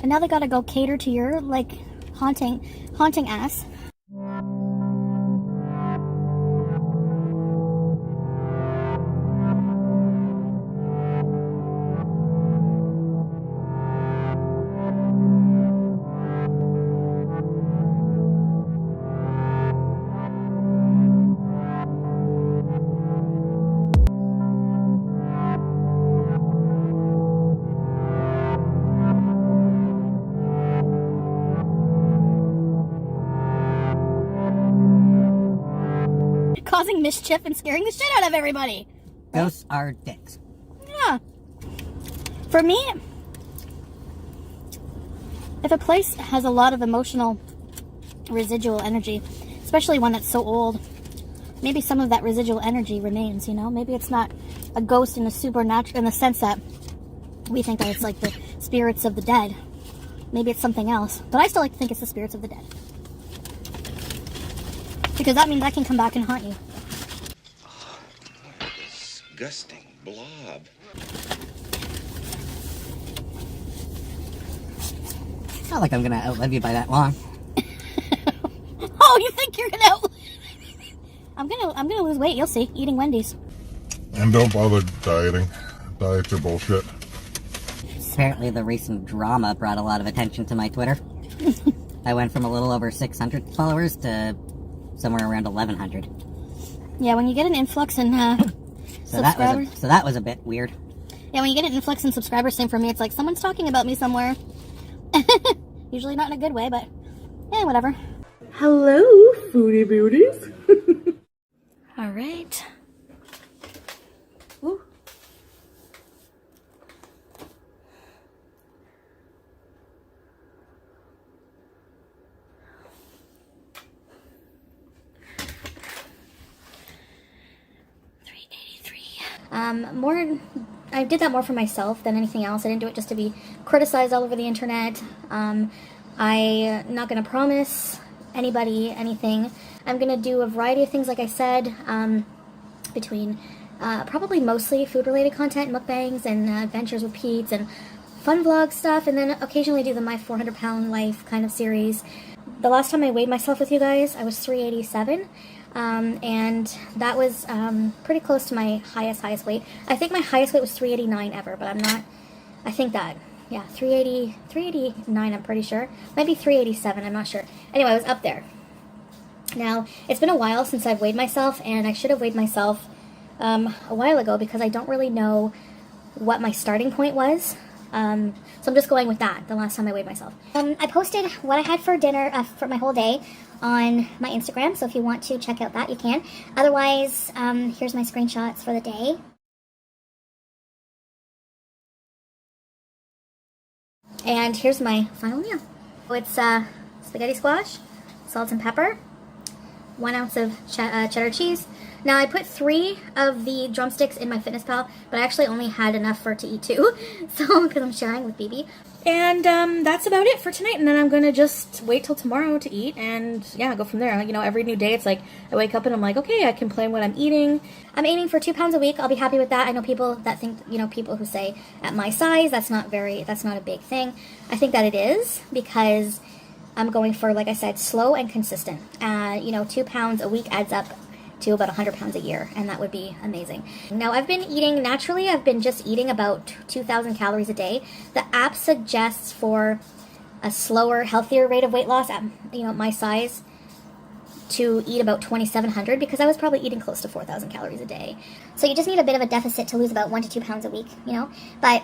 And now they gotta go cater to your, like, haunting ass. Causing mischief and scaring the shit out of everybody. Ghosts are dicks. Yeah. For me, if a place has a lot of emotional residual energy, especially one that's so old, maybe some of that residual energy remains, you know? Maybe it's not a ghost in a supernatural, in the sense that we think that it's like the spirits of the dead. Maybe it's something else. But I still like to think it's the spirits of the dead. Because that means I can come back and haunt you. Oh, what a disgusting blob. It's not like I'm gonna outlive you by that long. Oh, you think you're gonna I'm gonna lose weight, you'll see, eating Wendy's. And don't bother dieting. Diets are bullshit. Apparently the recent drama brought a lot of attention to my Twitter. I went from a little over 600 followers to somewhere around 1,100. Yeah, when you get an influx in subscribers. So that was a bit weird. Yeah, when you get an influx in subscribers, same for me. It's like someone's talking about me somewhere. Usually not in a good way, but whatever. Hello, foodie beauties. All right. Ooh. I did that more for myself than anything else. I didn't do it just to be criticized all over the internet. I'm not going to promise anybody anything. I'm going to do a variety of things, like I said, between probably mostly food-related content, mukbangs and adventures with Peetz and fun vlog stuff, and then occasionally do the My 400-Pound Life kind of series. The last time I weighed myself with you guys, I was 387. And that was pretty close to my highest weight. I think my highest weight was 389 ever, but I'm not, I think that, yeah, 389 I'm pretty sure. Maybe 387, I'm not sure. Anyway, I was up there. Now, it's been a while since I've weighed myself, and I should have weighed myself a while ago because I don't really know what my starting point was. So I'm just going with that, the last time I weighed myself. I posted what I had for dinner for my whole day on my Instagram, so if you want to check out that, you can. Otherwise, here's my screenshots for the day. And here's my final meal. It's spaghetti squash, salt and pepper, 1 ounce of cheddar cheese. Now, I put 3 of the drumsticks in my FitnessPal, but I actually only had enough for to eat 2, so because I'm sharing with BB. And that's about it for tonight, and then I'm going to just wait till tomorrow to eat, and yeah, go from there. You know, every new day, it's like, I wake up and I'm like, okay, I can plan what I'm eating. I'm aiming for 2 pounds a week. I'll be happy with that. I know people that think, you know, people who say, at my size, that's not a big thing. I think that it is, because I'm going for, like I said, slow and consistent. You know, 2 pounds a week adds up to about 100 pounds a year, and that would be amazing. Now, I've been eating naturally. I've been just eating about 2,000 calories a day. The app suggests for a slower, healthier rate of weight loss at, you know, my size, to eat about 2,700 because I was probably eating close to 4,000 calories a day. So you just need a bit of a deficit to lose about 1 to 2 pounds a week, you know. But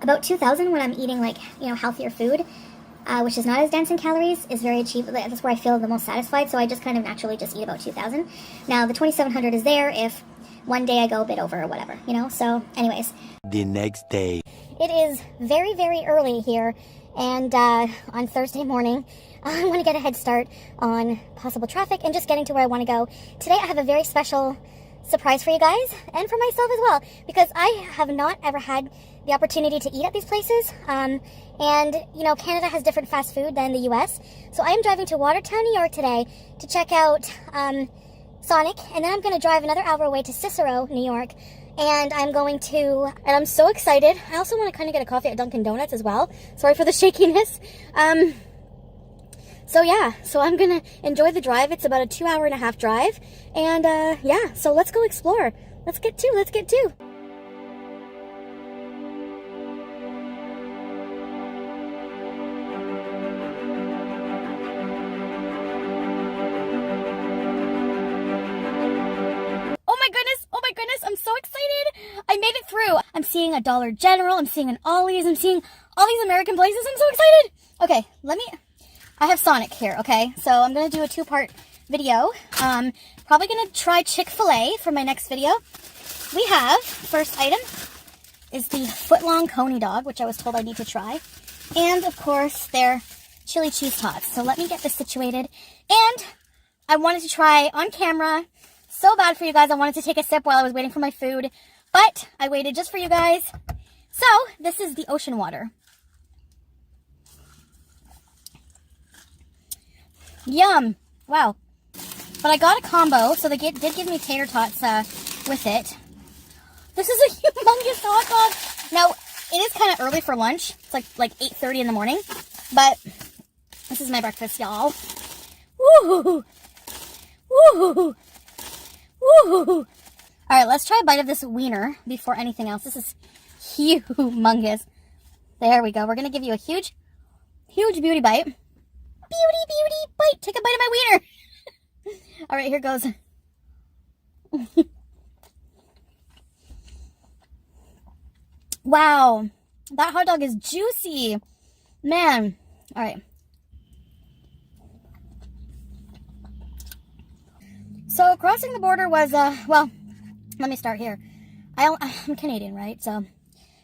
about 2,000 when I'm eating, like, you know, healthier food, which is not as dense in calories, is very achievable. That's where I feel the most satisfied. So I just kind of naturally just eat about 2,000. Now the 2,700 is there if one day I go a bit over or whatever, you know. So anyways, the next day, it is very, very early here, and on Thursday morning, I want to get a head start on possible traffic and just getting to where I want to go. Today I have a very special surprise for you guys, and for myself as well, because I have not ever had the opportunity to eat at these places, and, you know, Canada has different fast food than the US, so I am driving to Watertown, New York today to check out Sonic, and then I'm going to drive another hour away to Cicero, New York, and I'm so excited. I also want to kind of get a coffee at Dunkin' Donuts as well. Sorry for the shakiness. So yeah, so I'm gonna enjoy the drive. It's about a 2.5-hour drive, and yeah, so let's go explore. Let's get to. Oh my goodness, I'm so excited. I made it through. I'm seeing a Dollar General, I'm seeing an Ollie's, I'm seeing all these American places. I'm so excited. Okay, I have Sonic here, okay? So I'm going to do a 2-part video. Probably going to try Chick-fil-A for my next video. We have, first item, is the foot-long coney dog, which I was told I need to try. And, of course, their chili cheese tots. So let me get this situated. And I wanted to try on camera, so bad for you guys, I wanted to take a sip while I was waiting for my food. But I waited just for you guys. So, this is the ocean water. Yum! Wow. But I got a combo, so they did give me tater tots with it. This is a humongous hot dog! Now, it is kind of early for lunch. It's like 8:30 in the morning. But this is my breakfast, y'all. Woo! Woo! Woo! Alright, let's try a bite of this Wiener before anything else. This is humongous. There we go. We're going to give you a huge beauty bite. Beauty bite. Take a bite of my wiener. All right, here goes. Wow. That hot dog is juicy. Man. All right. So crossing the border was, well, let me start here. I'm Canadian, right? So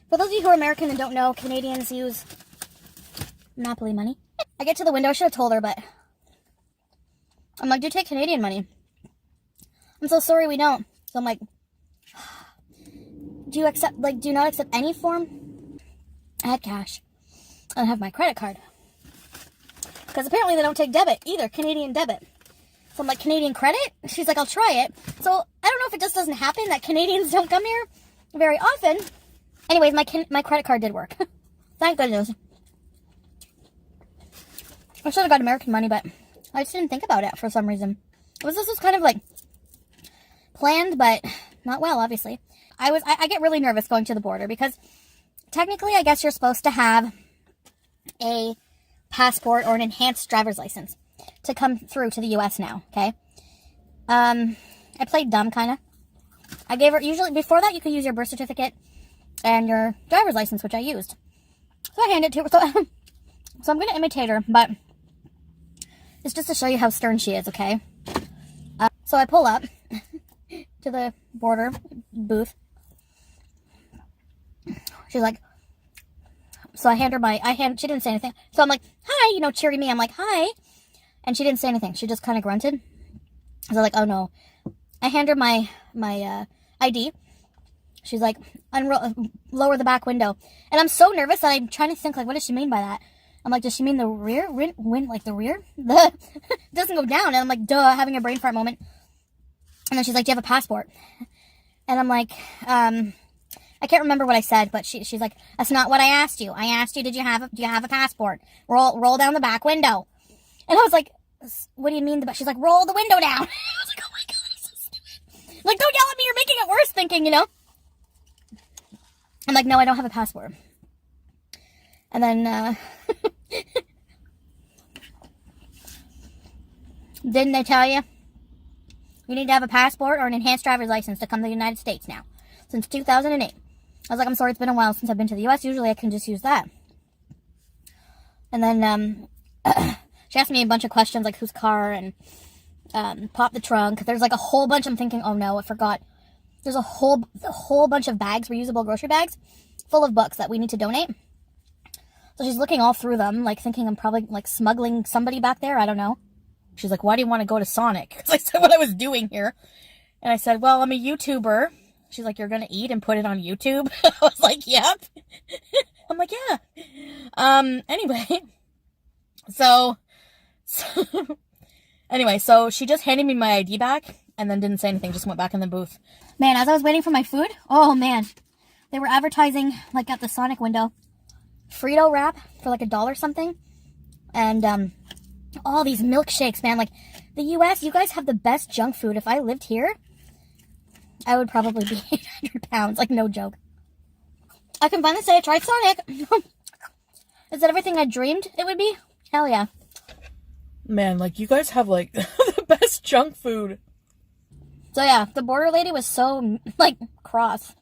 for those of you who are American and don't know, Canadians use Monopoly money. I get to the window, I should have told her, but I'm like, do you take Canadian money? I'm so sorry we don't. So I'm like, do you not accept any form? I had cash. I don't have my credit card. Because apparently they don't take debit either, Canadian debit. So I'm like, Canadian credit? She's like, I'll try it. So I don't know if it just doesn't happen that Canadians don't come here very often. Anyways, my credit card did work. Thank goodness. I should have got American money, but I just didn't think about it for some reason. This was kind of like planned, but not well, obviously. I get really nervous going to the border because technically I guess you're supposed to have a passport or an enhanced driver's license to come through to the US now, okay? I played dumb, kind of. I gave her, usually before that you could use your birth certificate and your driver's license, which I used. So I handed it to her. So I'm going to imitate her, but it's just to show you how stern she is, okay? So I pull up to the border booth. She's like, so I hand her she didn't say anything. So I'm like, hi, you know, cheery me. I'm like, hi. And she didn't say anything. She just kind of grunted. So I'm like, oh no. I hand her my ID. She's like, lower the back window. And I'm so nervous that I'm trying to think, like, what does she mean by that? I'm like, does she mean the rear? Like the rear? The doesn't go down. And I'm like, duh, having a brain fart moment. And then she's like, do you have a passport? And I'm like, I can't remember what I said, but she's like, that's not what I asked you. I asked you, do you have a passport? Roll down the back window. And I was like, what do you mean? She's like, roll the window down. I was like, oh my God, I'm so stupid. Like, don't yell at me. You're making it worse thinking, you know? I'm like, no, I don't have a passport. And then, didn't they tell you? You need to have a passport or an enhanced driver's license to come to the United States now. Since 2008. I was like, I'm sorry, it's been a while since I've been to the US. Usually I can just use that. And then, she asked me a bunch of questions, like whose car, and pop the trunk. There's like a whole bunch. I'm thinking, oh no, I forgot. There's a whole bunch of bags, reusable grocery bags, full of books that we need to donate. So she's looking all through them, like thinking I'm probably like smuggling somebody back there. I don't know. She's like, why do you want to go to Sonic? Because I said what I was doing here. And I said, well, I'm a YouTuber. She's like, you're going to eat and put it on YouTube? I was like, yep. I'm like, yeah. Anyway. So she just handed me my ID back and then didn't say anything, just went back in the booth. Man, as I was waiting for my food, oh man, they were advertising, like at the Sonic window, Frito wrap for like $1 something. And, all these milkshakes, man. Like, the US, you guys have the best junk food. If I lived here, I would probably be 800 pounds. Like, no joke. I can finally say I tried Sonic. Is that everything I dreamed it would be? Hell yeah. Man, like, you guys have, like, the best junk food. So, yeah, the border lady was so, like, cross.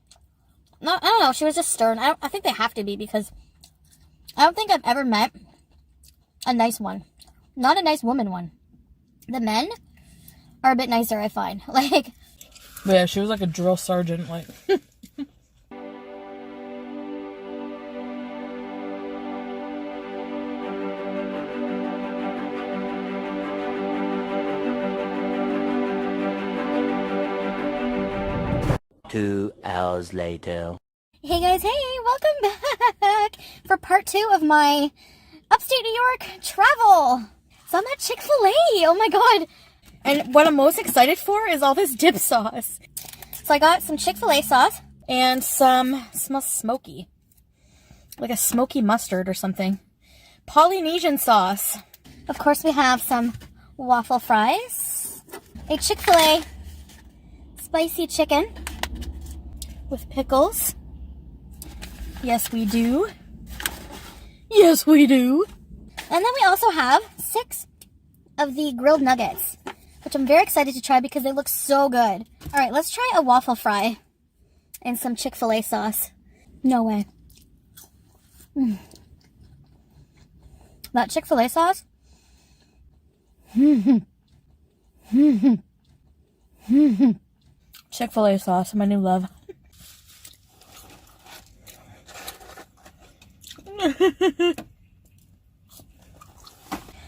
No, I don't know. She was just stern. I think they have to be, because I don't think I've ever met a nice one. Not a nice woman one. The men are a bit nicer, I find. Like, but yeah, she was like a drill sergeant, like. 2 hours later. hey guys, hey, welcome back for part 2 of my upstate New York travel. So I'm at Chick-fil-A, oh my god. And what I'm most excited for is all this dip sauce. So I got some Chick-fil-A sauce. And some, smells smoky. Like a smoky mustard or something. Polynesian sauce. Of course we have some waffle fries. A Chick-fil-A spicy chicken. With pickles. Yes, we do. Yes, we do. And then we also have 6 of the grilled nuggets, which I'm very excited to try because they look so good. All right, let's try a waffle fry and some Chick-fil-A sauce. No way. That Chick-fil-A sauce? Chick-fil-A sauce, my new love.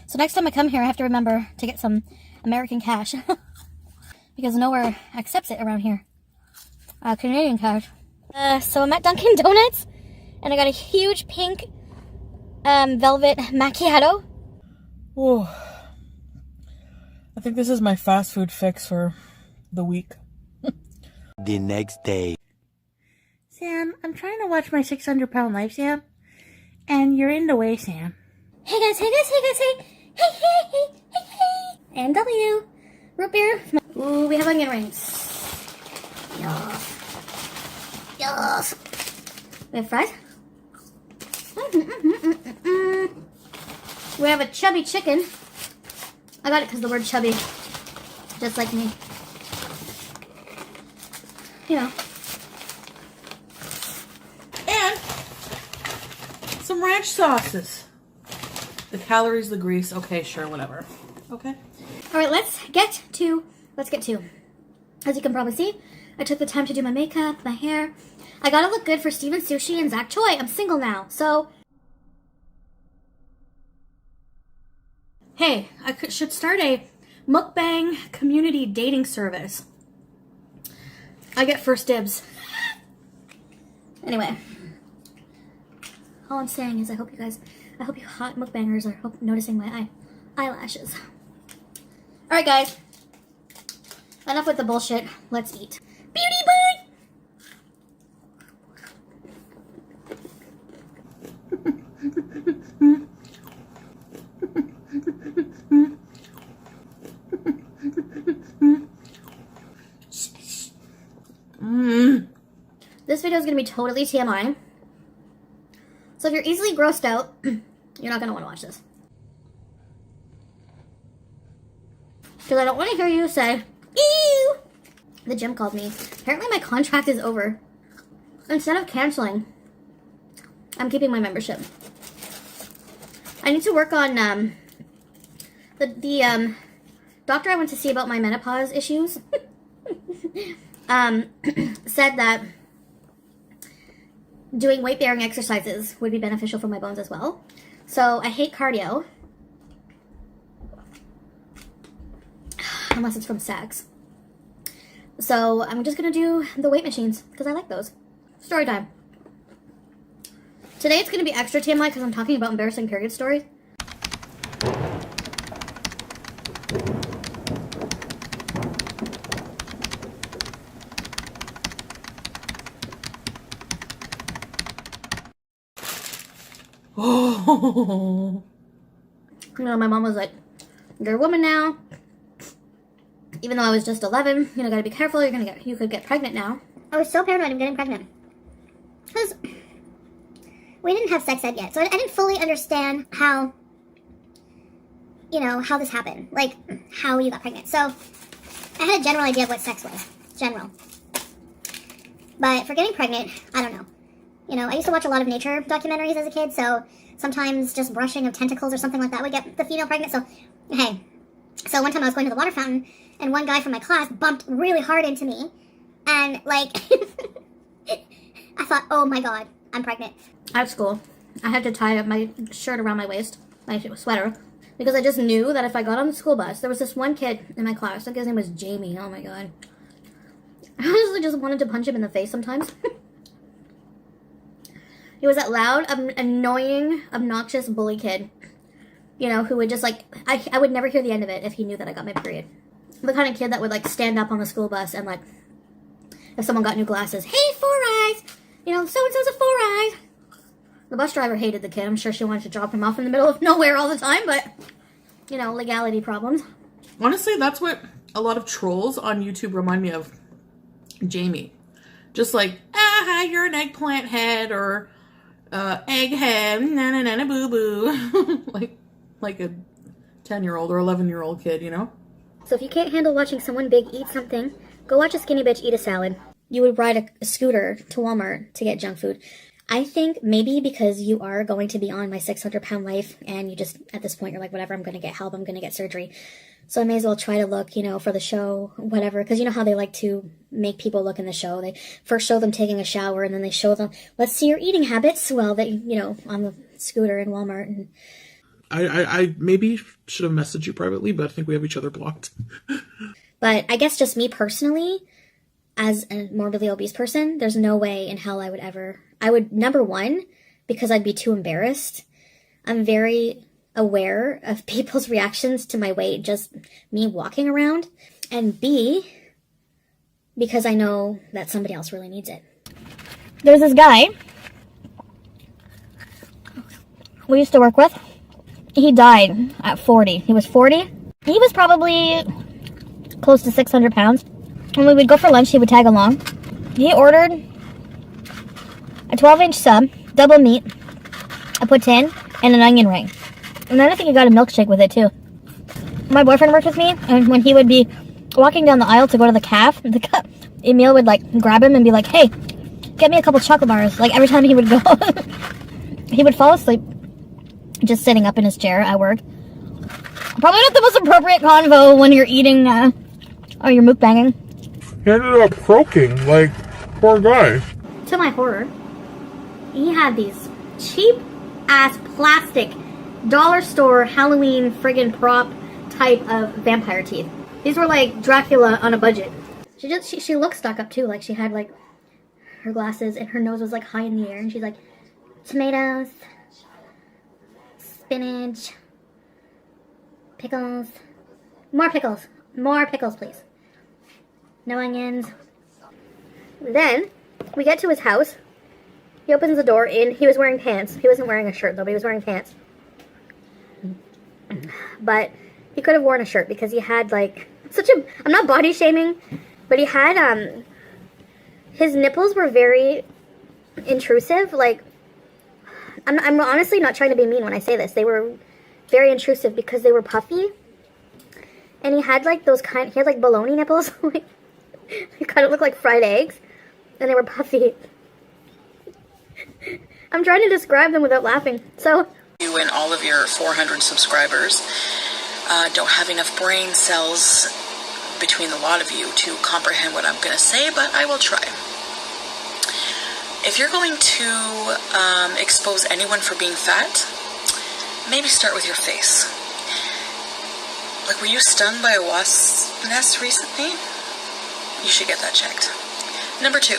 So next time I come here, I have to remember to get some American cash. Because nowhere accepts it around here. Canadian cash. So I'm at Dunkin' Donuts, and I got a huge pink velvet macchiato. Whoa. I think this is my fast food fix for the week. The next day. Sam, I'm trying to watch my 600-pound life, Sam. And you're in the way, Sam. Hey guys, hey guys, hey guys, hey. Hey, hey, hey, hey, hey. And W. Root beer. Ooh, we have onion rings. Yes. Yes. We have fries. We have a chubby chicken. I got it because the word chubby. Just like me. You know. And some ranch sauces. The calories, the grease. Okay, sure, whatever. Okay. All right, let's get to. As you can probably see, I took the time to do my makeup, my hair. I gotta look good for Steven Sushi and Zach Choi. I'm single now, so. Hey, I should start a mukbang community dating service. I get first dibs. Anyway. All I'm saying is I hope you hot mukbangers are noticing my eyelashes. Alright guys. Enough with the bullshit. Let's eat. Beauty bud! This video is going to be totally TMI. So if you're easily grossed out, you're not going to want to watch this. Because I don't want to hear you say, ew! The gym called me. Apparently my contract is over. Instead of canceling, I'm keeping my membership. I need to work on, the doctor I went to see about my menopause issues said that doing weight-bearing exercises would be beneficial for my bones as well. So I hate cardio. Unless it's from sex. So I'm just gonna do the weight machines because I like those. Story time. Today it's gonna be extra TMI because I'm talking about embarrassing period stories. Oh. You know, my mom was like, "You're a woman now." Even though I was just 11, you know, gotta be careful. You could get pregnant now. I was so paranoid of getting pregnant because we didn't have sex ed yet, so I didn't fully understand how, you know, how this happened, like how you got pregnant. So I had a general idea of what sex was, general. But for getting pregnant, I don't know. You know, I used to watch a lot of nature documentaries as a kid, so sometimes just brushing of tentacles or something like that would get the female pregnant. So hey, so one time I was going to the water fountain, and one guy from my class bumped really hard into me, and like, I thought, oh my god, I'm pregnant. At school, I had to tie up my shirt around my waist, my sweater, because I just knew that if I got on the school bus, there was this one kid in my class, I think his name was Jamie, oh my god. I honestly just wanted to punch him in the face sometimes. He was that loud, annoying, obnoxious bully kid, you know, who would just like, I would never hear the end of it if he knew that I got my period. The kind of kid that would like stand up on the school bus and like, if someone got new glasses, hey, 4 eyes, you know, so-and-so's a 4 eyes. The bus driver hated the kid. I'm sure she wanted to drop him off in the middle of nowhere all the time, but, you know, legality problems. Honestly, that's what a lot of trolls on YouTube remind me of Jamie. Just like, you're an eggplant head, or egghead, na-na-na-na boo-boo. like a 10-year-old or 11-year-old kid, you know? So if you can't handle watching someone big eat something, go watch a skinny bitch eat a salad. You would ride a scooter to Walmart to get junk food. I think maybe because you are going to be on my 600-pound life, and you just, at this point, you're like, whatever, I'm going to get help, I'm going to get surgery. So I may as well try to look, you know, for the show, whatever. Because you know how they like to make people look in the show. They first show them taking a shower, and then they show them, let's see your eating habits. Well, they, you know, on the scooter in Walmart. And I maybe should have messaged you privately, but I think we have each other blocked. But I guess just me personally, as a morbidly obese person, there's no way in hell I would, number one, because I'd be too embarrassed. I'm very aware of people's reactions to my weight, just me walking around. And B, because I know that somebody else really needs it. There's this guy we used to work with. He died at 40. He was 40. He was probably close to 600 pounds. When we would go for lunch, he would tag along. He ordered a 12-inch sub, double meat, a poutine, and an onion ring. And then I think he got a milkshake with it, too. My boyfriend worked with me, and when he would be walking down the aisle to go to the calf, Emil would, like, grab him and be like, hey, get me a couple chocolate bars. Like, every time he would go, he would fall asleep just sitting up in his chair at work. Probably not the most appropriate convo when you're eating, or you're mukbanging. He ended up croaking, like, poor guy. To my horror, he had these cheap-ass plastic dollar store Halloween friggin' prop type of vampire teeth. These were like Dracula on a budget. She looked stuck up too, like she had like her glasses and her nose was like high in the air, and she's like, tomatoes, spinach, pickles, more pickles please. No onions. Then we get to his house. He opens the door in. He was wearing pants. He wasn't wearing a shirt though, but he was wearing pants. But he could have worn a shirt because he had like I'm not body shaming, but he had his nipples were very intrusive. Like I'm honestly not trying to be mean when I say this. They were very intrusive because they were puffy. And he had like those he had like bologna nipples. They kind of looked like fried eggs. And they were puffy. I'm trying to describe them without laughing. So you and all of your 400 subscribers don't have enough brain cells between the lot of you to comprehend what I'm going to say, but I will try. If you're going to expose anyone for being fat, maybe start with your face. Like, were you stung by a wasp nest recently? You should get that checked. Number 2.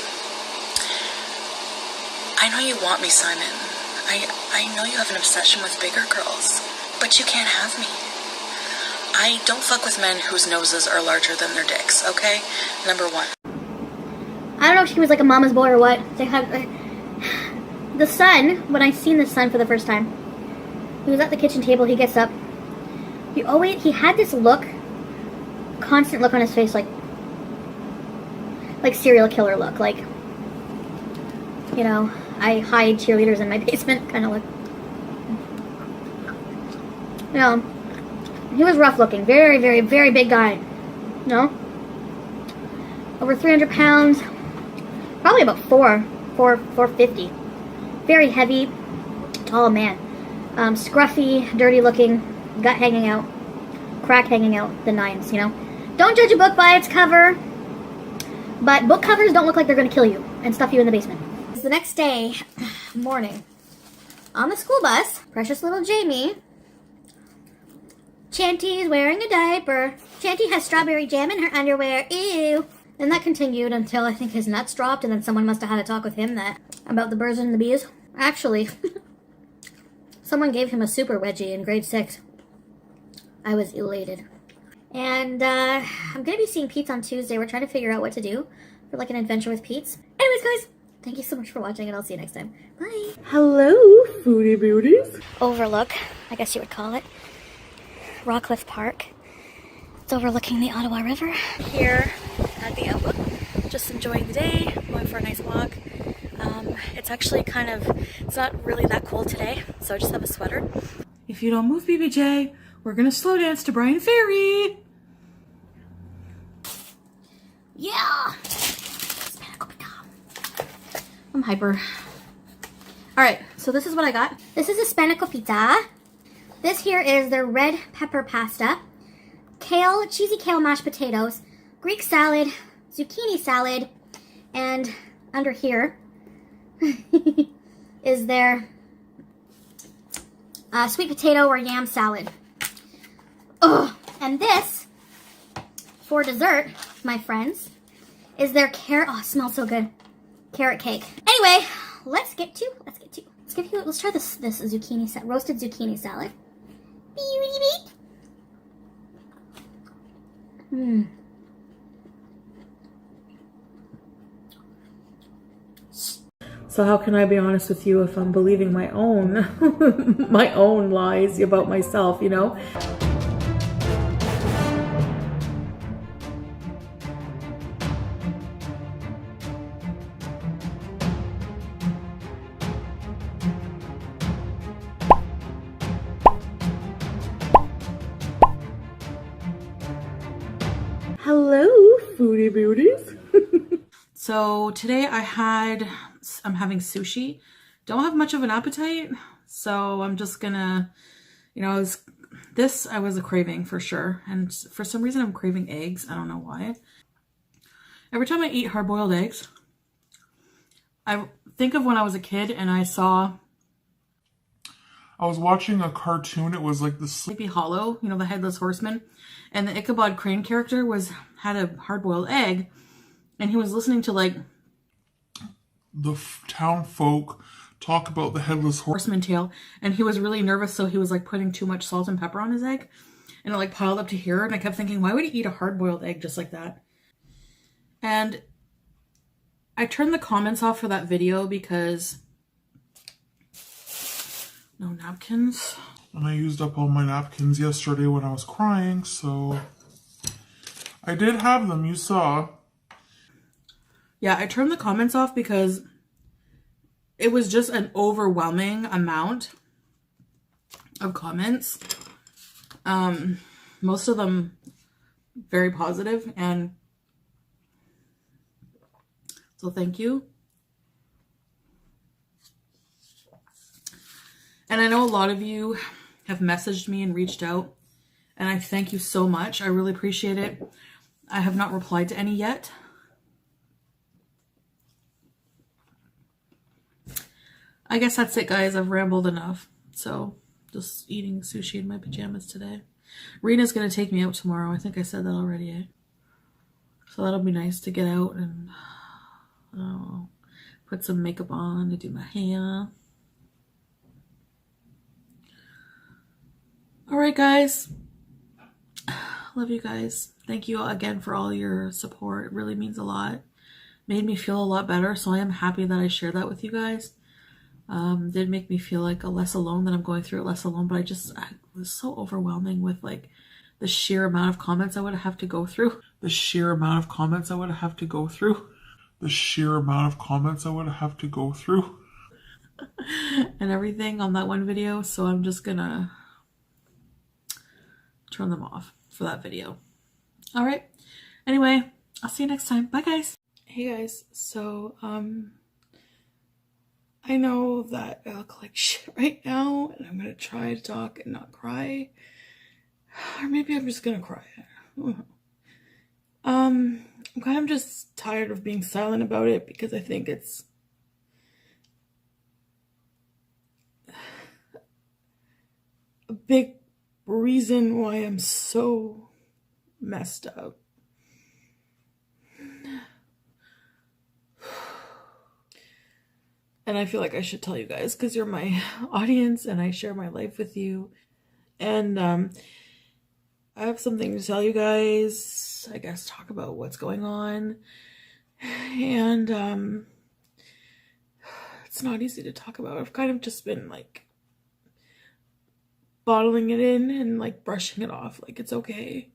I know you want me, Simon. I know you have an obsession with bigger girls, but you can't have me. I don't fuck with men whose noses are larger than their dicks, okay? Number 1. I don't know if she was like a mama's boy or what. They had the son, when I seen the son for the first time, he was at the kitchen table, he gets up. He had this look, constant look on his face, like serial killer look, like, you know, I hide cheerleaders in my basement kind of look. You know, he was rough looking, very, very, very big guy, you know, over 300 pounds, probably about 450, very heavy, tall man, scruffy, dirty looking, gut hanging out, crack hanging out, the 9s, you know. Don't judge a book by its cover, but book covers don't look like they're going to kill you and stuff you in the basement. It's the next day, morning, on the school bus, precious little Jamie, Chanty's wearing a diaper. Chanty has strawberry jam in her underwear, ew. And that continued until I think his nuts dropped, and then someone must have had a talk with him about the birds and the bees. Actually, someone gave him a super wedgie in grade 6. I was elated. And I'm going to be seeing Peetz on Tuesday. We're trying to figure out what to do for like an adventure with Peetz. Anyways, guys, thank you so much for watching, and I'll see you next time. Bye. Hello, foodie beauties. Overlook, I guess you would call it. Rockcliffe Park. It's overlooking the Ottawa River. Here at the Outlook, just enjoying the day, going for a nice walk. It's actually it's not really that cold today, so I just have a sweater. If you don't move, BBJ, we're gonna slow dance to Brian Ferry. Yeah! I'm hyper. Alright, so this is what I got. This is a spanakopita. This here is their red pepper pasta, kale, cheesy kale mashed potatoes, Greek salad, zucchini salad, and under here is their sweet potato or yam salad. Ugh. And this, for dessert, my friends, is their carrot. Oh, it smells so good. Carrot cake. Anyway, let's try this zucchini roasted zucchini salad. Mmm. So how can I be honest with you if I'm believing my own my own lies about myself, you know? Hello, foodie beauties. So today I'm having sushi. Don't have much of an appetite, so I'm just gonna, you know, I was a craving for sure, and for some reason I'm craving eggs. I don't know why. Every time I eat hard-boiled eggs, I think of when I was a kid and I was watching a cartoon. It was like the Sleepy Hollow, you know, the Headless Horseman, and the Ichabod Crane character had a hard-boiled egg, and he was listening to like the town folk talk about the Headless Horseman tale, and he was really nervous, so he was like putting too much salt and pepper on his egg, and it like piled up to here, and I kept thinking, why would he eat a hard-boiled egg just like that? And I turned the comments off for that video because no napkins. And I used up all my napkins yesterday when I was crying, so I did have them, you saw. Yeah, I turned the comments off because it was just an overwhelming amount of comments. Most of them very positive, and so thank you. And I know a lot of you have messaged me and reached out, and I thank you so much. I really appreciate it. I have not replied to any yet. I guess that's it, guys. I've rambled enough. So, just eating sushi in my pajamas today. Rena's going to take me out tomorrow. I think I said that already, eh? So that'll be nice to get out and, I don't know, put some makeup on to do my hair. Alright, guys. Love you guys. Thank you again for all your support. It really means a lot. Made me feel a lot better, so I am happy that I shared that with you guys. Did make me feel like less alone, that I'm going through it less alone, but I was so overwhelming with like the sheer amount of comments I would have to go through. The sheer amount of comments I would have to go through. The sheer amount of comments I would have to go through. And everything on that one video, so I'm just gonna turn them off for that video. All right. Anyway, I'll see you next time. Bye, guys. Hey, guys. So, I know that I look like shit right now, and I'm gonna try to talk and not cry. Or maybe I'm just gonna cry. I don't know. I'm kind of just tired of being silent about it, because I think it's a big reason why I'm so messed up. And I feel like I should tell you guys, because you're my audience and I share my life with you. And I have something to tell you guys. I guess talk about what's going on. And it's not easy to talk about. I've kind of just been like bottling it in and like brushing it off like it's okay.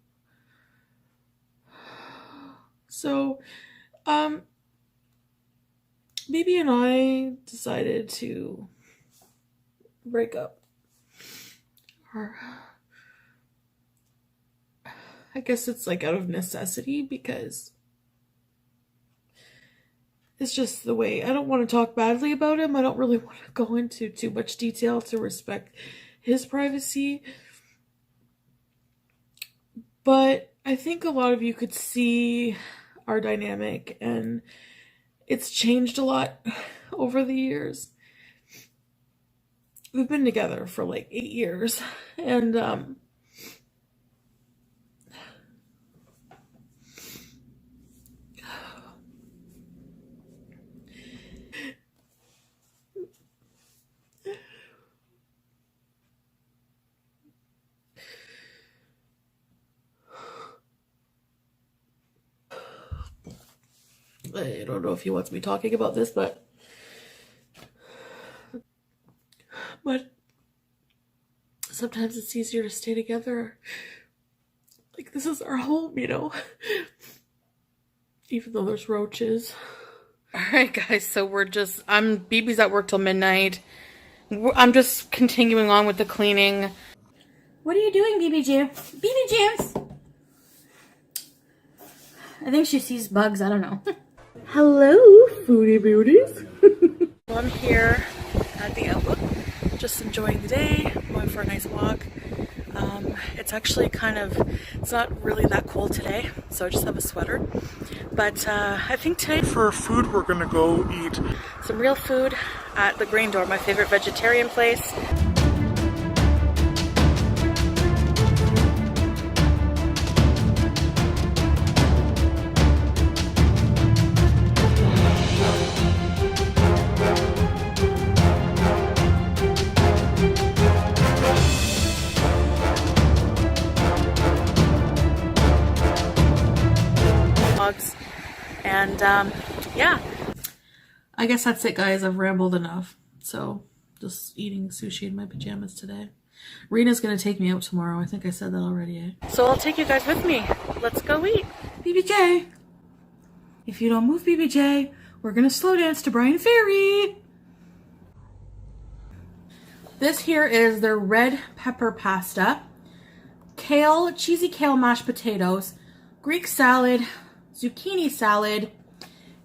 So, BB and I decided to break up. Or I guess it's like out of necessity, because it's just the way. I don't want to talk badly about him. I don't really want to go into too much detail to respect his privacy. But I think a lot of you could see our dynamic, and it's changed a lot over the years. We've been together for like 8 years, and I don't know if he wants me talking about this, but sometimes it's easier to stay together. Like, this is our home, you know? Even though there's roaches. Alright, guys, so BB's at work till midnight. I'm just continuing on with the cleaning. What are you doing, BB James? BB James! I think she sees bugs, I don't know. Hello, foodie beauties. Well, I'm here at the Outlook, just enjoying the day, going for a nice walk. It's actually it's not really that cold today, so I just have a sweater. But I think today For food, we're gonna go eat some real food at the Green Door, my favorite vegetarian place. And yeah, I guess that's it, guys. I've rambled enough. So just eating sushi in my pajamas today. Rena's gonna take me out tomorrow. I think I said that already, eh? So I'll take you guys with me. Let's go eat. BBJ, if you don't move, BBJ, we're gonna slow dance to Brian Ferry. This here is their red pepper pasta, kale, cheesy kale mashed potatoes, Greek salad, zucchini salad,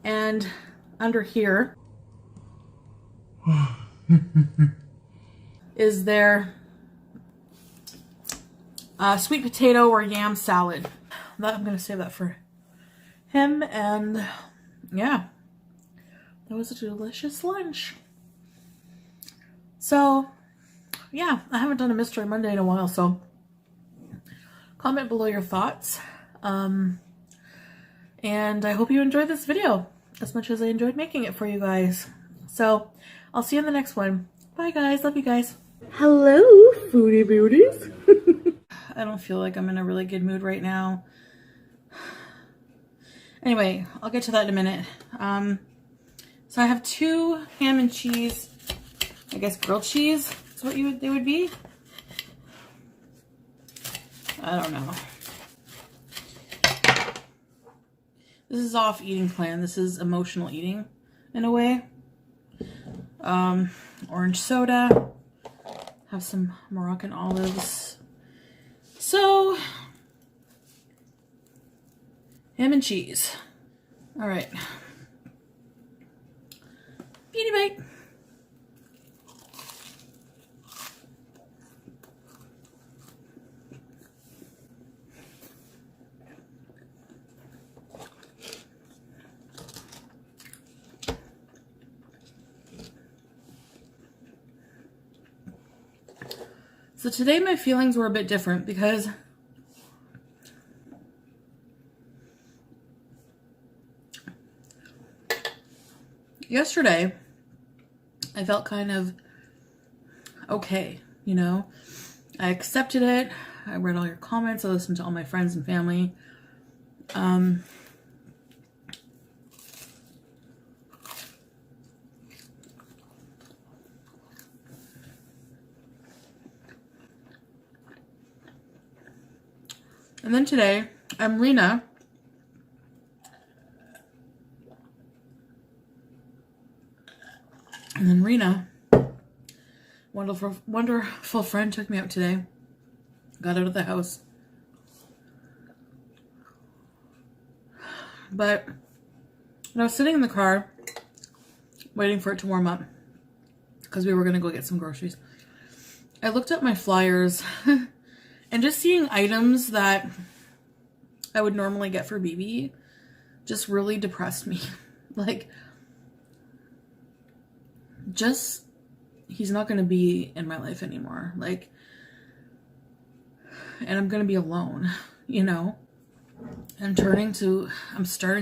and under here is their sweet potato or yam salad. I'm going to save that for him, and yeah, that was a delicious lunch. So yeah, I haven't done a Mystery Monday in a while, so comment below your thoughts. And I hope you enjoyed this video as much as I enjoyed making it for you guys. So I'll see you in the next one. Bye guys, love you guys. Hello, foodie beauties. I don't feel like I'm in a really good mood right now. Anyway, I'll get to that in a minute. So I have 2 ham and cheese, I guess grilled cheese is what they would be. I don't know. This is off eating plan. This is emotional eating in a way. Orange soda. Have some Moroccan olives. So, ham and cheese. All right. Beauty bite. So today my feelings were a bit different because yesterday I felt kind of okay, you know. I accepted it. I read all your comments. I listened to all my friends and family. And then today, I'm Rena. And then Rena, wonderful friend, took me out today. Got out of the house. But when I was sitting in the car, waiting for it to warm up, because we were going to go get some groceries, I looked at my flyers and just seeing items that I would normally get for BB just really depressed me. Like, just, he's not going to be in my life anymore. Like, and I'm going to be alone, you know? I'm starting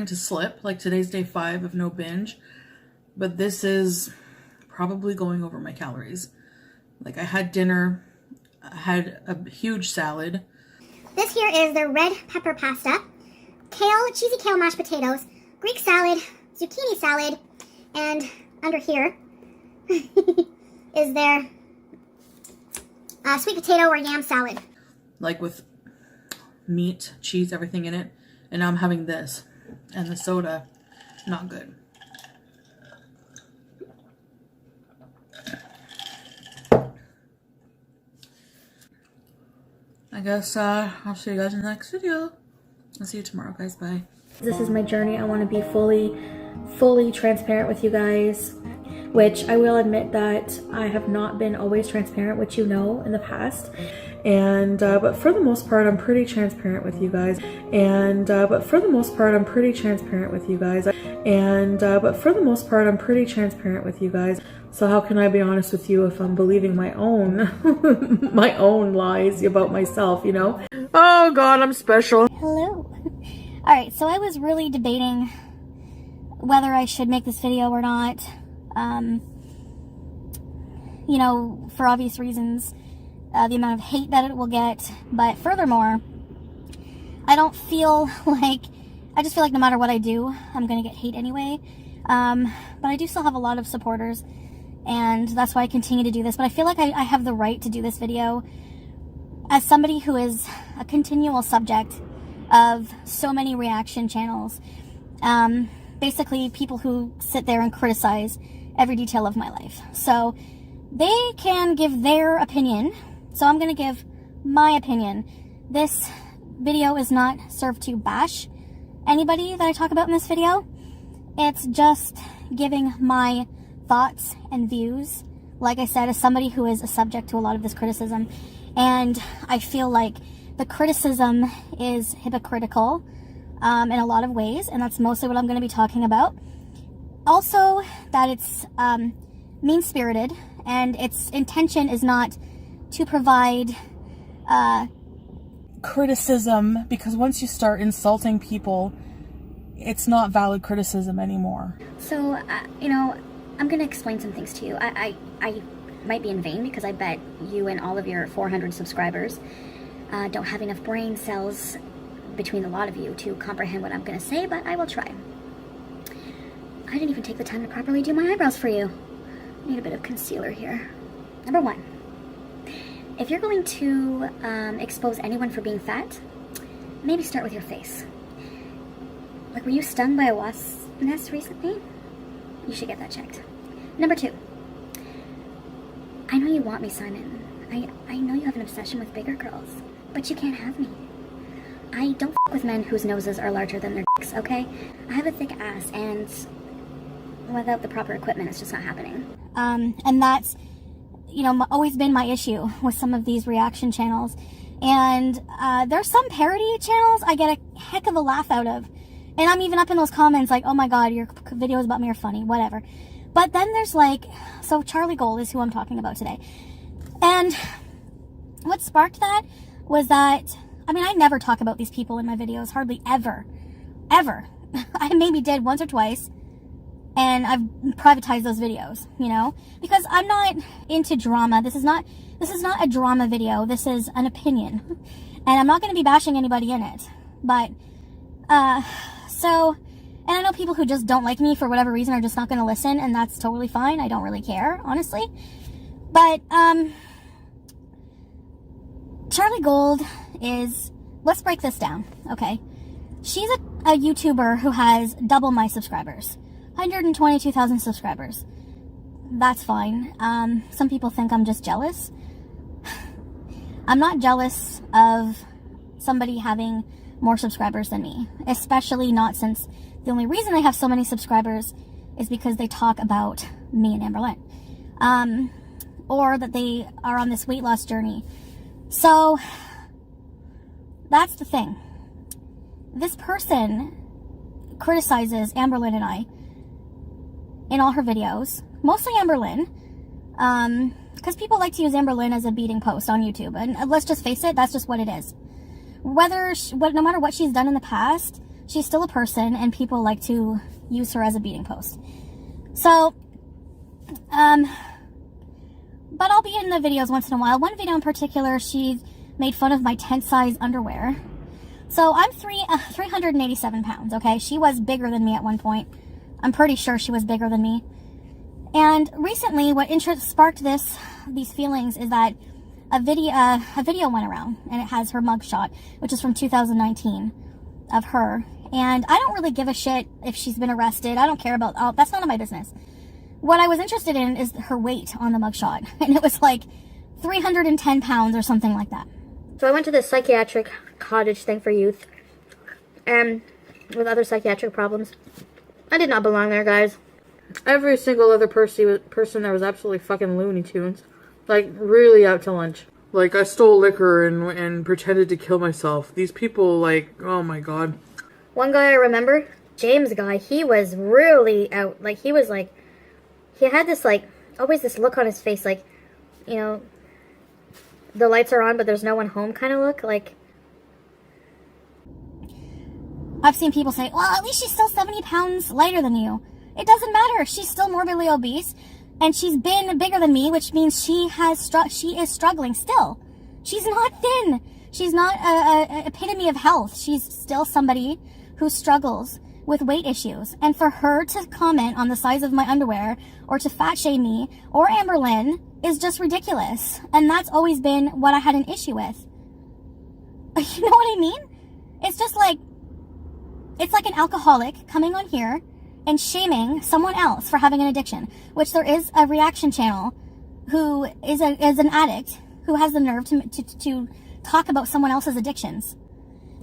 to slip. Like, today's day 5 of no binge. But this is probably going over my calories. Like, I had dinner. I had a huge salad. This here is the red pepper pasta, kale, cheesy kale mashed potatoes, Greek salad, zucchini salad, and under here is their sweet potato or yam salad. Like with meat, cheese, everything in it. And now I'm having this. And the soda, not good. I guess I'll see you guys in the next video. I'll see you tomorrow, guys. Bye. This is my journey. I want to be fully transparent with you guys, which I will admit that I have not been always transparent, which you know, in the past. And but for the most part, I'm pretty transparent with you guys. And but for the most part, I'm pretty transparent with you guys. And but for the most part, I'm pretty transparent with you guys. So how can I be honest with you if I'm believing my own my own lies about myself, you know? Oh God, I'm special. Hello. All right, so I was really debating whether I should make this video or not. You know, for obvious reasons. The amount of hate that it will get, but furthermore, I don't feel like, I just feel like no matter what I do, I'm gonna get hate anyway, but I do still have a lot of supporters, and that's why I continue to do this. But I feel like I have the right to do this video as somebody who is a continual subject of so many reaction channels, basically people who sit there and criticize every detail of my life. So they can give their opinion, so I'm going to give my opinion. This video is not served to bash anybody that I talk about in this video. It's just giving my thoughts and views, like I said, as somebody who is a subject to a lot of this criticism. And I feel like the criticism is hypocritical in a lot of ways, and that's mostly what I'm going to be talking about. Also, that it's mean-spirited, and its intention is not to provide criticism, because once you start insulting people, it's not valid criticism anymore. So, you know, I'm going to explain some things to you. I might be in vain, because I bet you and all of your 400 subscribers don't have enough brain cells between a lot of you to comprehend what I'm going to say, but I will try. I didn't even take the time to properly do my eyebrows for you. I need a bit of concealer here. Number one, if you're going to expose anyone for being fat, maybe start with your face. Like, were you stung by a wasp nest recently? You should get that checked. Number two, I know you want me, Simon. I know you have an obsession with bigger girls, but you can't have me. I don't f with men whose noses are larger than their dicks, okay? I have a thick ass, and without the proper equipment, it's just not happening. And that's, you know, always been my issue with some of these reaction channels. And there's some parody channels I get a heck of a laugh out of. And I'm even up in those comments like, oh my god, your videos about me are funny, whatever. But then there's like, so Charlie Gold is who I'm talking about today. And what sparked that was that, I mean, I never talk about these people in my videos, hardly ever. Ever. I maybe did once or twice. And I've privatized those videos, you know, because I'm not into drama. This is not a drama video. This is an opinion, and I'm not going to be bashing anybody in it. But, so, and I know people who just don't like me for whatever reason are just not going to listen, and that's totally fine. I don't really care, honestly. But, Charlie Gold is, let's break this down, okay? She's a YouTuber who has double my subscribers. 122,000 subscribers. That's fine. Some people think I'm just jealous. I'm not jealous of somebody having more subscribers than me, especially not since the only reason they have so many subscribers is because they talk about me and Amberlynn, or that they are on this weight loss journey. So that's the thing. This person criticizes Amberlynn and I in all her videos, mostly Amberlynn, because people like to use Amberlynn as a beating post on YouTube, and let's just face it, that's just what it is. No matter what she's done in the past, she's still a person, and people like to use her as a beating post. So, but I'll be in the videos once in a while. One video in particular, she made fun of my tent size underwear. So I'm 387 pounds, okay? She was bigger than me at one point. I'm pretty sure she was bigger than me. And recently, what sparked these feelings is that a video went around, and it has her mugshot, which is from 2019 of her. And I don't really give a shit if she's been arrested. I don't care about, that's none of my business. What I was interested in is her weight on the mugshot, and it was like 310 pounds or something like that. So I went to this psychiatric cottage thing for youth, and with other psychiatric problems. I did not belong there, guys. Every single other person there was absolutely fucking Looney Tunes. Like, really out to lunch. Like, I stole liquor and pretended to kill myself. These people, like, oh my god. One guy I remember, James guy, he was really out. Like, he was like, he had this, like, always this look on his face, like, you know, the lights are on but there's no one home kind of look. Like, I've seen people say, well, at least she's still 70 pounds lighter than you. It doesn't matter. She's still morbidly obese, and she's been bigger than me, which means she is struggling still. She's not thin. She's not an epitome of health. She's still somebody who struggles with weight issues. And for her to comment on the size of my underwear, or to fat shame me, or Amberlynn, is just ridiculous. And that's always been what I had an issue with. You know what I mean? It's just like, it's like an alcoholic coming on here and shaming someone else for having an addiction, which there is a reaction channel who is an addict who has the nerve to talk about someone else's addictions.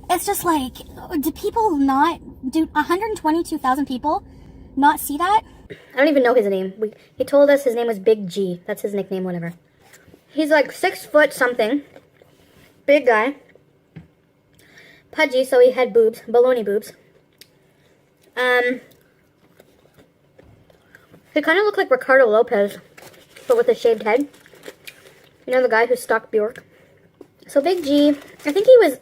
It's just like, do people not, do 122,000 people not see that? I don't even know his name. He told us his name was Big G. That's his nickname, whatever. He's like 6 foot something. Big guy. Pudgy, so he had boobs. Baloney boobs. He kind of looked like Ricardo Lopez, but with a shaved head. You know, the guy who stalked Bjork. So Big G, I think he was,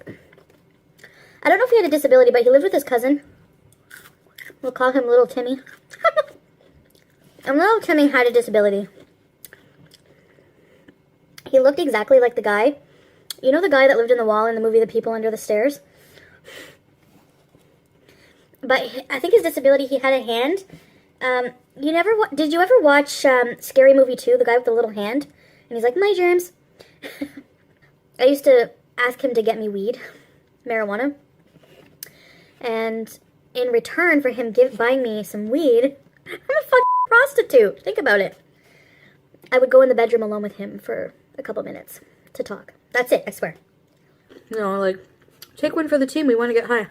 I don't know if he had a disability, but he lived with his cousin. We'll call him Little Timmy. And Little Timmy had a disability. He looked exactly like the guy. You know the guy that lived in the wall in the movie The People Under the Stairs? But I think his disability, he had a hand. Did you ever watch Scary Movie 2, the guy with the little hand? And he's like, my germs. I used to ask him to get me weed, marijuana. And in return for him buying me some weed, I'm a fucking prostitute. Think about it. I would go in the bedroom alone with him for a couple minutes to talk. That's it, I swear. No, like, take one for the team. We want to get high.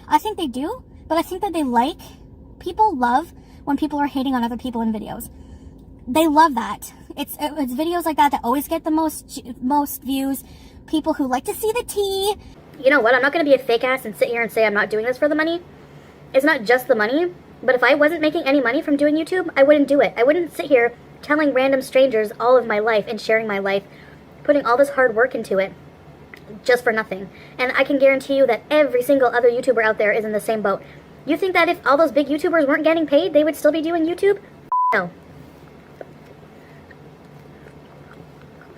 I think they do, but I think that people love when people are hating on other people in videos. They love that. It's videos like that always get the most views. People who like to see the tea. You know what? I'm not going to be a fake ass and sit here and say I'm not doing this for the money. It's not just the money, but if I wasn't making any money from doing YouTube, I wouldn't do it. I wouldn't sit here telling random strangers all of my life and sharing my life, putting all this hard work into it, just for nothing. And I can guarantee you that every single other YouTuber out there is in the same boat. You think that if all those big YouTubers weren't getting paid, they would still be doing YouTube? No.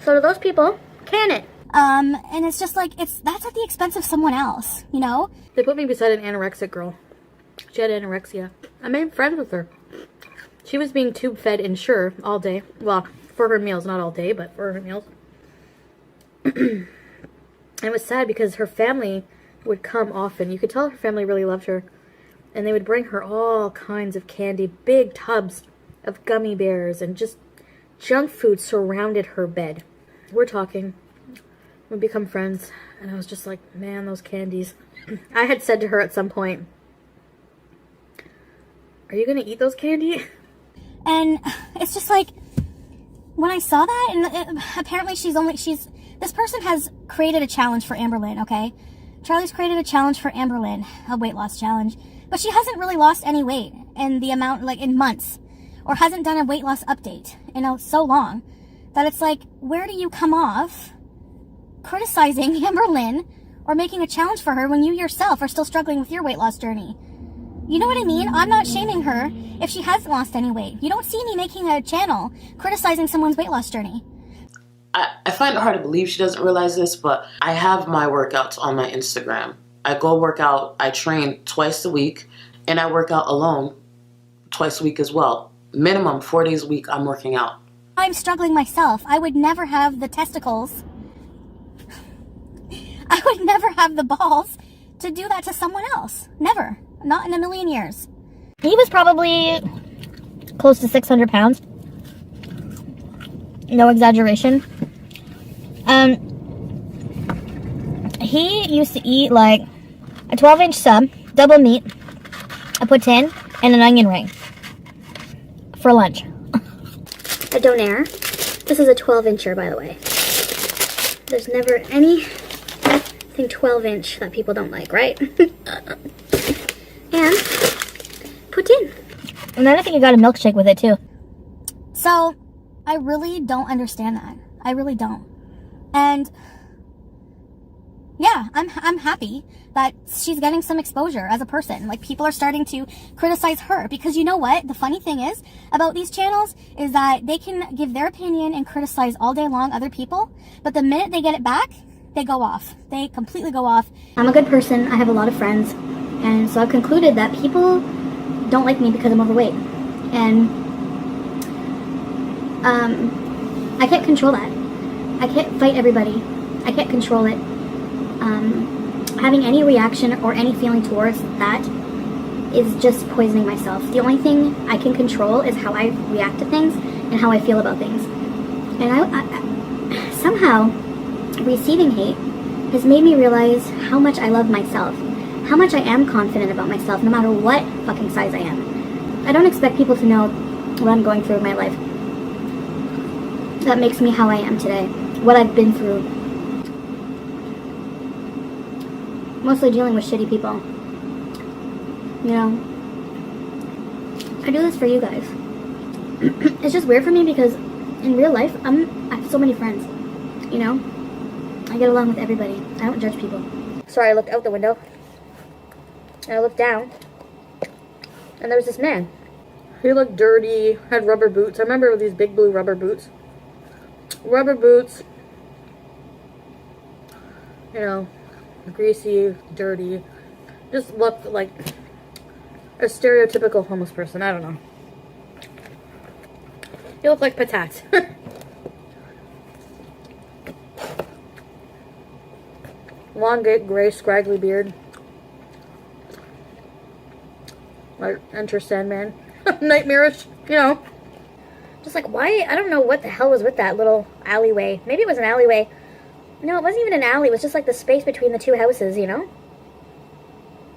So to those people, can it? And it's just like, that's at the expense of someone else, you know? They put me beside an anorexic girl. She had anorexia. I made friends with her. She was being tube fed Ensure all day. Well, for her meals, not all day, but for her meals. And it was sad because her family would come often. You could tell her family really loved her. And they would bring her all kinds of candy, big tubs of gummy bears, and just junk food surrounded her bed. We're talking. We become friends. And I was just like, man, those candies. I had said to her at some point, are you going to eat those candy? And it's just like, when I saw that, and apparently this person has created a challenge for Amberlynn, okay? Charlie's created a challenge for Amberlynn, a weight loss challenge. But she hasn't really lost any weight in the amount, like in months, or hasn't done a weight loss update in so long that it's like, where do you come off criticizing Amberlynn or making a challenge for her when you yourself are still struggling with your weight loss journey? You know what I mean? I'm not shaming her if she hasn't lost any weight. You don't see me making a channel criticizing someone's weight loss journey. I find it hard to believe she doesn't realize this, but I have my workouts on my Instagram. I go work out, I train twice a week, and I work out alone twice a week as well. Minimum 4 days a week I'm working out. I'm struggling myself. I would never have the testicles. I would never have the balls to do that to someone else. Never. Not in a million years. He was probably close to 600 pounds. No exaggeration. He used to eat like a 12-inch sub, double meat, a poutine, and an onion ring for lunch. A donair. This is a 12-incher, by the way. There's never anything 12-inch that people don't like, right? And poutine. And then I think you got a milkshake with it, too. So, I really don't understand that. I really don't. And yeah, I'm happy that she's getting some exposure as a person. Like, people are starting to criticize her, because you know what? The funny thing is about these channels is that they can give their opinion and criticize all day long other people, but the minute they get it back, they go off. They completely go off. I'm a good person. I have a lot of friends. And so I've concluded that people don't like me because I'm overweight. And I can't control that. I can't fight everybody. I can't control it. Having any reaction or any feeling towards that is just poisoning myself. The only thing I can control is how I react to things and how I feel about things. And I somehow receiving hate has made me realize how much I love myself, how much I am confident about myself, no matter what fucking size I am. I don't expect people to know what I'm going through in my life. That makes me how I am today, what I've been through. Mostly dealing with shitty people. You know, I do this for you guys. It's just weird for me because in real life, I have so many friends, you know? I get along with everybody. I don't judge people. Sorry, I looked out the window. And I looked down. And there was this man. He looked dirty, had rubber boots. I remember these big blue rubber boots. Rubber boots. You know, greasy, dirty. Just looked like a stereotypical homeless person. I don't know. He looked like patats. Long, gray, scraggly beard. Like Enter Sandman. Nightmarish, you know. Just like, why? I don't know what the hell was with that little alleyway. Maybe it was an alleyway. No, it wasn't even an alley. It was just like the space between the two houses, you know?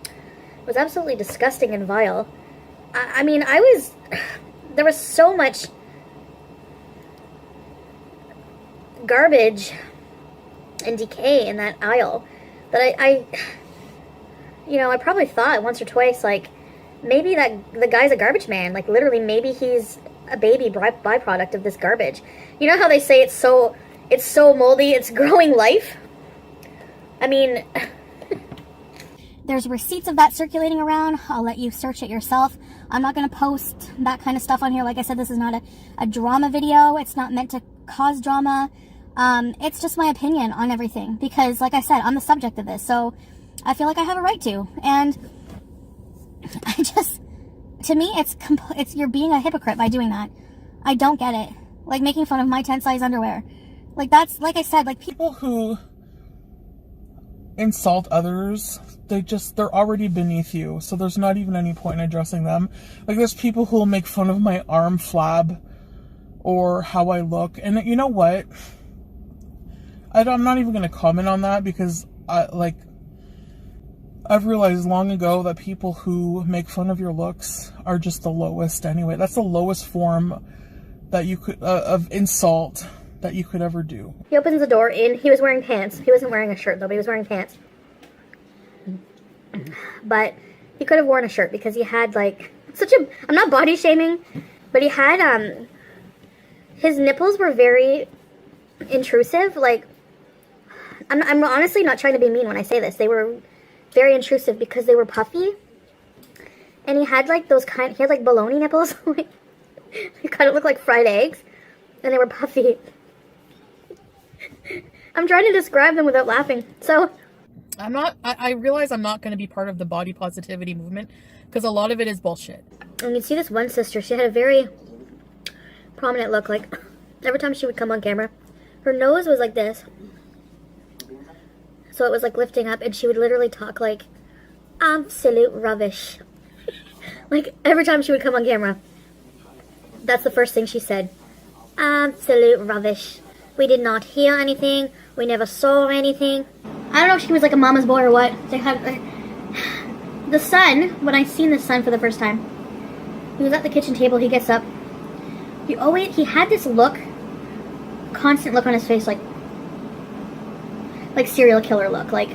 It was absolutely disgusting and vile. I mean, there was so much garbage and decay in that aisle that I probably thought once or twice, like, maybe the guy's a garbage man. Like, literally, maybe he's a baby byproduct of this garbage. You know how they say it's so moldy, it's growing life? I mean, there's receipts of that circulating around. I'll let you search it yourself. I'm not going to post that kind of stuff on here. Like I said, this is not a drama video. It's not meant to cause drama. It's just my opinion on everything. Because, like I said, I'm the subject of this. So I feel like I have a right to. And to me, it's you're being a hypocrite by doing that. I don't get it. Like making fun of my tent size underwear. Like that's, like I said, like people who insult others, they're already beneath you. So there's not even any point in addressing them. Like there's people who will make fun of my arm flab or how I look. And you know what? I'm not even going to comment on that because I've realized long ago that people who make fun of your looks are just the lowest anyway. That's the lowest form that you could, of insult that you could ever do. He opens the door in. He was wearing pants. He wasn't wearing a shirt though, but he was wearing pants. But he could have worn a shirt because he had like I'm not body shaming, but he had, his nipples were very intrusive. Like, I'm honestly not trying to be mean when I say this. They were very intrusive because they were puffy. And he had like he had like baloney nipples. He kind of looked like fried eggs. And they were puffy. I'm trying to describe them without laughing. So I realize I'm not going to be part of the body positivity movement because a lot of it is bullshit. And you'd see this one sister, she had a very prominent look. Like, every time she would come on camera, her nose was like this. So it was like lifting up, and she would literally talk like absolute rubbish. Like, every time she would come on camera, that's the first thing she said. Absolute rubbish. We did not hear anything. We never saw anything. I don't know if she was like a mama's boy or what. They had the son, when I seen the son for the first time, he was at the kitchen table, he gets up. He had this look, constant look on his face, like serial killer look, like,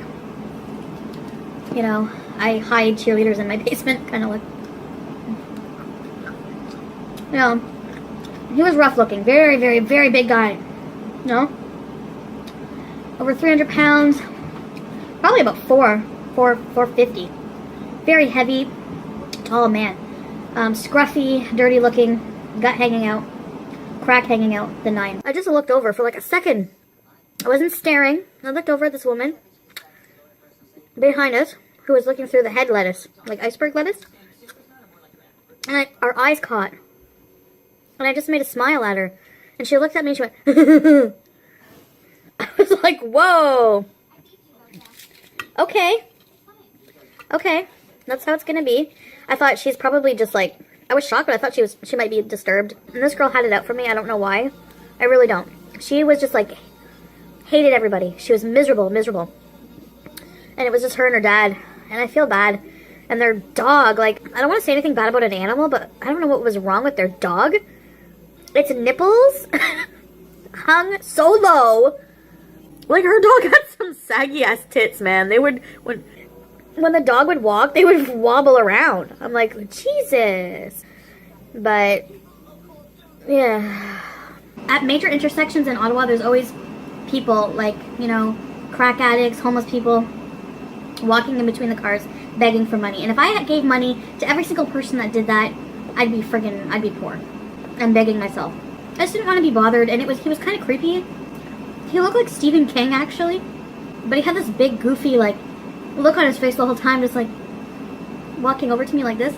you know, I hide cheerleaders in my basement kind of look. You know, he was rough looking, very, very, very big guy, you know, over 300 pounds, probably about 450, very heavy, tall man, scruffy, dirty looking, gut hanging out, crack hanging out, the nine. I just looked over for like a second. I wasn't staring. I looked over at this woman behind us who was looking through the head lettuce, like iceberg lettuce. And our eyes caught. And I just made a smile at her. And she looked at me and she went, I was like, whoa. Okay. Okay. That's how it's going to be. I thought she's probably just like, I was shocked, but I thought she might be disturbed. And this girl had it out for me. I don't know why. I really don't. She was just like, hated everybody. She was miserable. And it was just her and her dad. And I feel bad. And their dog, like, I don't want to say anything bad about an animal, but I don't know what was wrong with their dog. Its nipples hung so low. Like, her dog had some saggy ass tits, man. They would, when the dog would walk, they would wobble around. I'm like, Jesus. But, yeah. At major intersections in Ottawa, there's always people, like, you know, crack addicts, homeless people, walking in between the cars, begging for money. And if I gave money to every single person that did that, I'd be poor. And begging myself. I just didn't want to be bothered, and he was kind of creepy. He looked like Stephen King, actually. But he had this big, goofy, like, look on his face the whole time, just, like, walking over to me like this,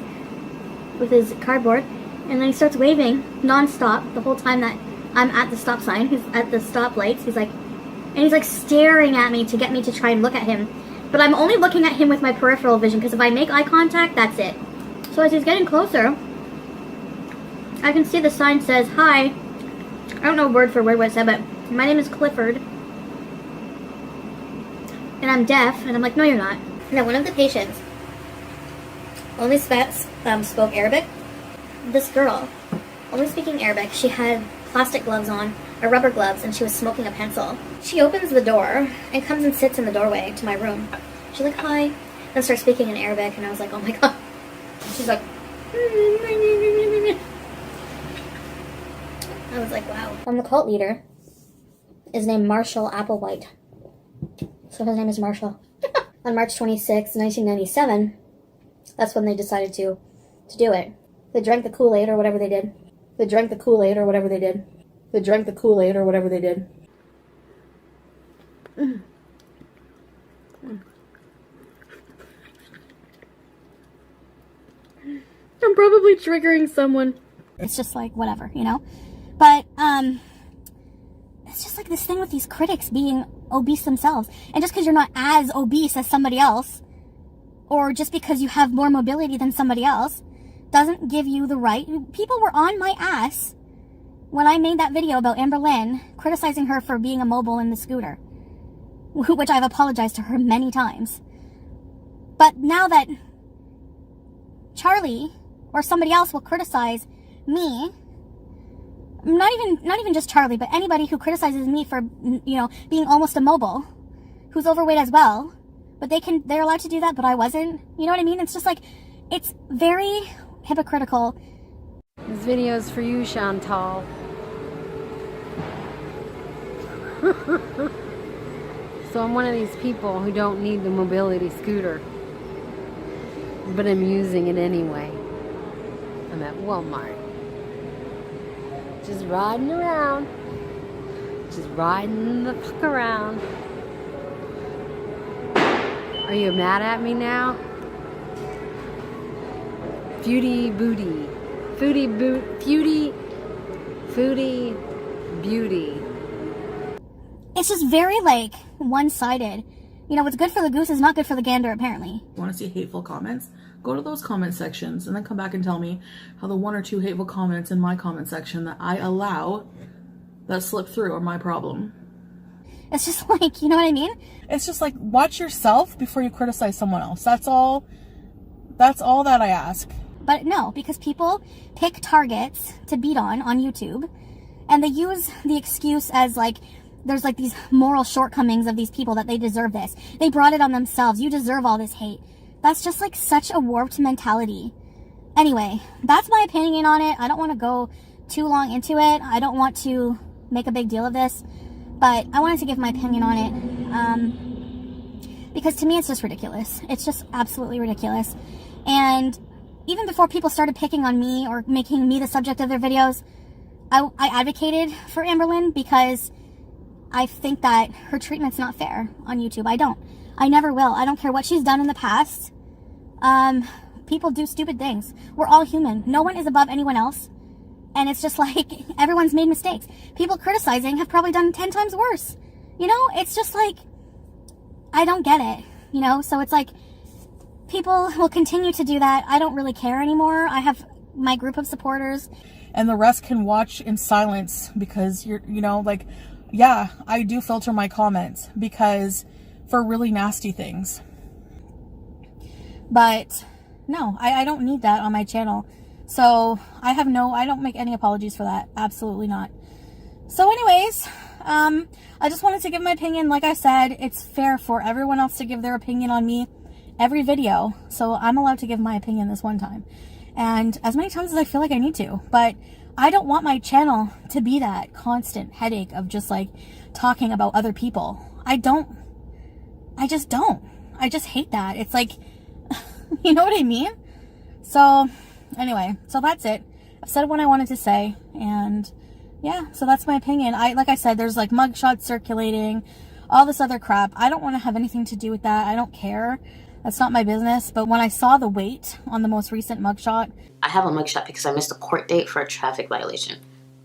with his cardboard. And then he starts waving non-stop the whole time that I'm at the stop sign. He's at the stoplights. He's like staring at me to get me to try and look at him. But I'm only looking at him with my peripheral vision, because if I make eye contact, that's it. So as he's getting closer, I can see the sign says, "Hi." I don't know word for word what it said, but my name is Clifford. And I'm deaf. And I'm like, no, you're not. Now, one of the patients only spoke Arabic. This girl, only speaking Arabic, she had plastic gloves on, or rubber gloves, and she was smoking a pencil. She opens the door and comes and sits in the doorway to my room. She's like, "Hi," then starts speaking in Arabic, and I was like, oh my god. She's like, I was like, wow. The cult leader is named Marshall Applewhite. So his name is Marshall. On March 26, 1997, that's when they decided to do it. They drank the Kool-Aid or whatever they did. They drank the Kool-Aid or whatever they did. They drank the Kool-Aid or whatever they did. I'm probably triggering someone. It's just like, whatever, you know? But, it's just like this thing with these critics being obese themselves. And just because you're not as obese as somebody else, or just because you have more mobility than somebody else, doesn't give you the right. People were on my ass when I made that video about Amber Lynn, criticizing her for being immobile in the scooter, which I've apologized to her many times. But now that Charlie or somebody else will criticize me, not even just Charlie, but anybody who criticizes me for, you know, being almost immobile, who's overweight as well, but they're allowed to do that, but I wasn't. You know what I mean? It's just like, it's very hypocritical. This video is for you, Chantal. So I'm one of these people who don't need the mobility scooter, but I'm using it anyway. I'm at Walmart. Just riding around. Just riding the fuck around. Are you mad at me now? Foodie booty. Foodie beauty. It's just very, like, one-sided. You know, what's good for the goose is not good for the gander, apparently. Want to see hateful comments? Go to those comment sections and then come back and tell me how the 1 or 2 hateful comments in my comment section that I allow that slip through are my problem. It's just like, you know what I mean? It's just like, watch yourself before you criticize someone else. That's all that I ask. But no, because people pick targets to beat on YouTube, and they use the excuse as like, there's like these moral shortcomings of these people that they deserve this. They brought it on themselves. You deserve all this hate. That's just like such a warped mentality. Anyway, that's my opinion on it. I don't want to go too long into it. I don't want to make a big deal of this, but I wanted to give my opinion on it. Because to me, it's just ridiculous. It's just absolutely ridiculous. And even before people started picking on me or making me the subject of their videos, I advocated for Amber Lynn because I think that her treatment's not fair on YouTube. I don't. I never will. I don't care what she's done in the past. People do stupid things. We're all human. No one is above anyone else. And it's just like, everyone's made mistakes. People criticizing have probably done 10 times worse. You know, it's just like, I don't get it. You know, so it's like, people will continue to do that. I don't really care anymore. I have my group of supporters. And the rest can watch in silence because you're, you know, like, yeah, I do filter my comments because for really nasty things. But no, I don't need that on my channel. So I don't make any apologies for that. Absolutely not. So anyways, I just wanted to give my opinion. Like I said, it's fair for everyone else to give their opinion on me every video. So I'm allowed to give my opinion this one time. And as many times as I feel like I need to. But I don't want my channel to be that constant headache of just like talking about other people. I just don't. I just hate that. It's like, you know what I mean? So anyway, so that's it. I've said what I wanted to say, and yeah, so that's my opinion. Like I said, there's like mugshots circulating, all this other crap. I don't want to have anything to do with that. I don't care. That's not my business. But when I saw the weight on the most recent mugshot, I have a mugshot because I missed a court date for a traffic violation.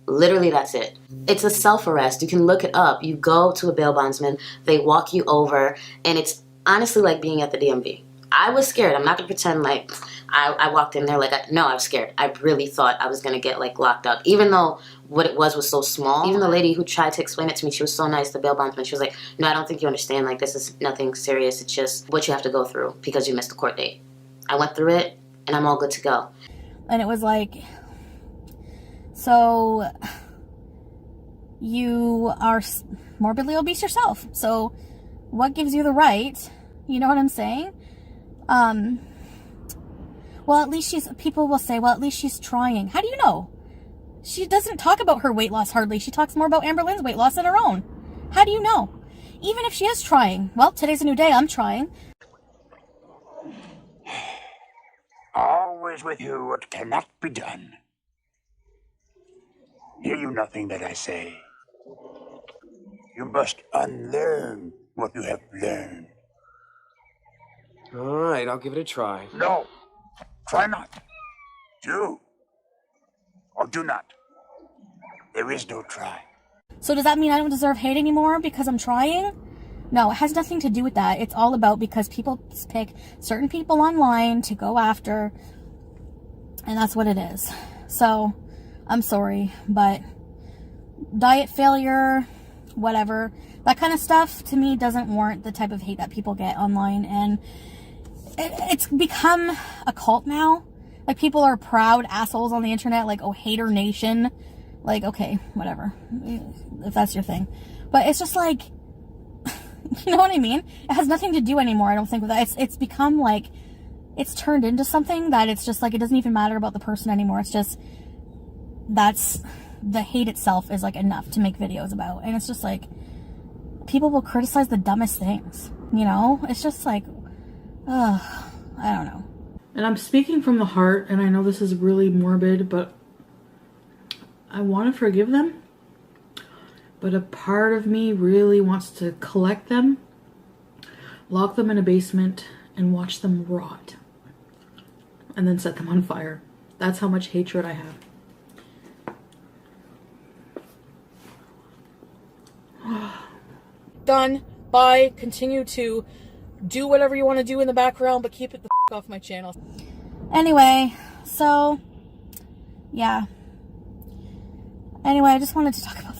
Literally, that's it. It's a self-arrest. You can look it up. You go to a bail bondsman, they walk you over, and it's honestly like being at the DMV. I was scared. I'm not going to pretend like I walked in there like, no, I was scared. I really thought I was going to get like locked up, even though what it was so small. Even the lady who tried to explain it to me, she was so nice, the bail bondsman. She was like, no, I don't think you understand. Like, this is nothing serious. It's just what you have to go through because you missed a court date. I went through it, and I'm all good to go. and it was like, so you are morbidly obese yourself. So what gives you the right? You know what I'm saying? Well, at least people will say, well, at least she's trying. How do you know? She doesn't talk about her weight loss hardly. She talks more about Amber Lynn's weight loss than her own. How do you know? Even if she is trying. Well, today's a new day. I'm trying. Always with you what cannot be done. Hear you nothing that I say. You must unlearn what you have learned. All right, I'll give it a try. No, try not. Do or do not. There is no try. So does that mean I don't deserve hate anymore because I'm trying? No, it has nothing to do with that. It's all about because people pick certain people online to go after, and that's what it is. So, I'm sorry, but diet failure, whatever, that kind of stuff to me doesn't warrant the type of hate that people get online, and it's become a cult now. Like, people are proud assholes on the internet, like, oh, hater nation. Like, okay, whatever, if that's your thing. But it's just like, you know what I mean? It has nothing to do anymore, I don't think, with that. It's become like, it's turned into something that it's just like, it doesn't even matter about the person anymore. It's just, that's, the hate itself is like enough to make videos about. And it's just like, people will criticize the dumbest things, you know? It's just like, I don't know. And I'm speaking from the heart, and I know this is really morbid, but I want to forgive them. But a part of me really wants to collect them, lock them in a basement, and watch them rot. And then set them on fire. That's how much hatred I have. Done. Bye. Continue to do whatever you want to do in the background, but keep it the f*** off my channel. Anyway, so, yeah. Anyway, I just wanted to talk about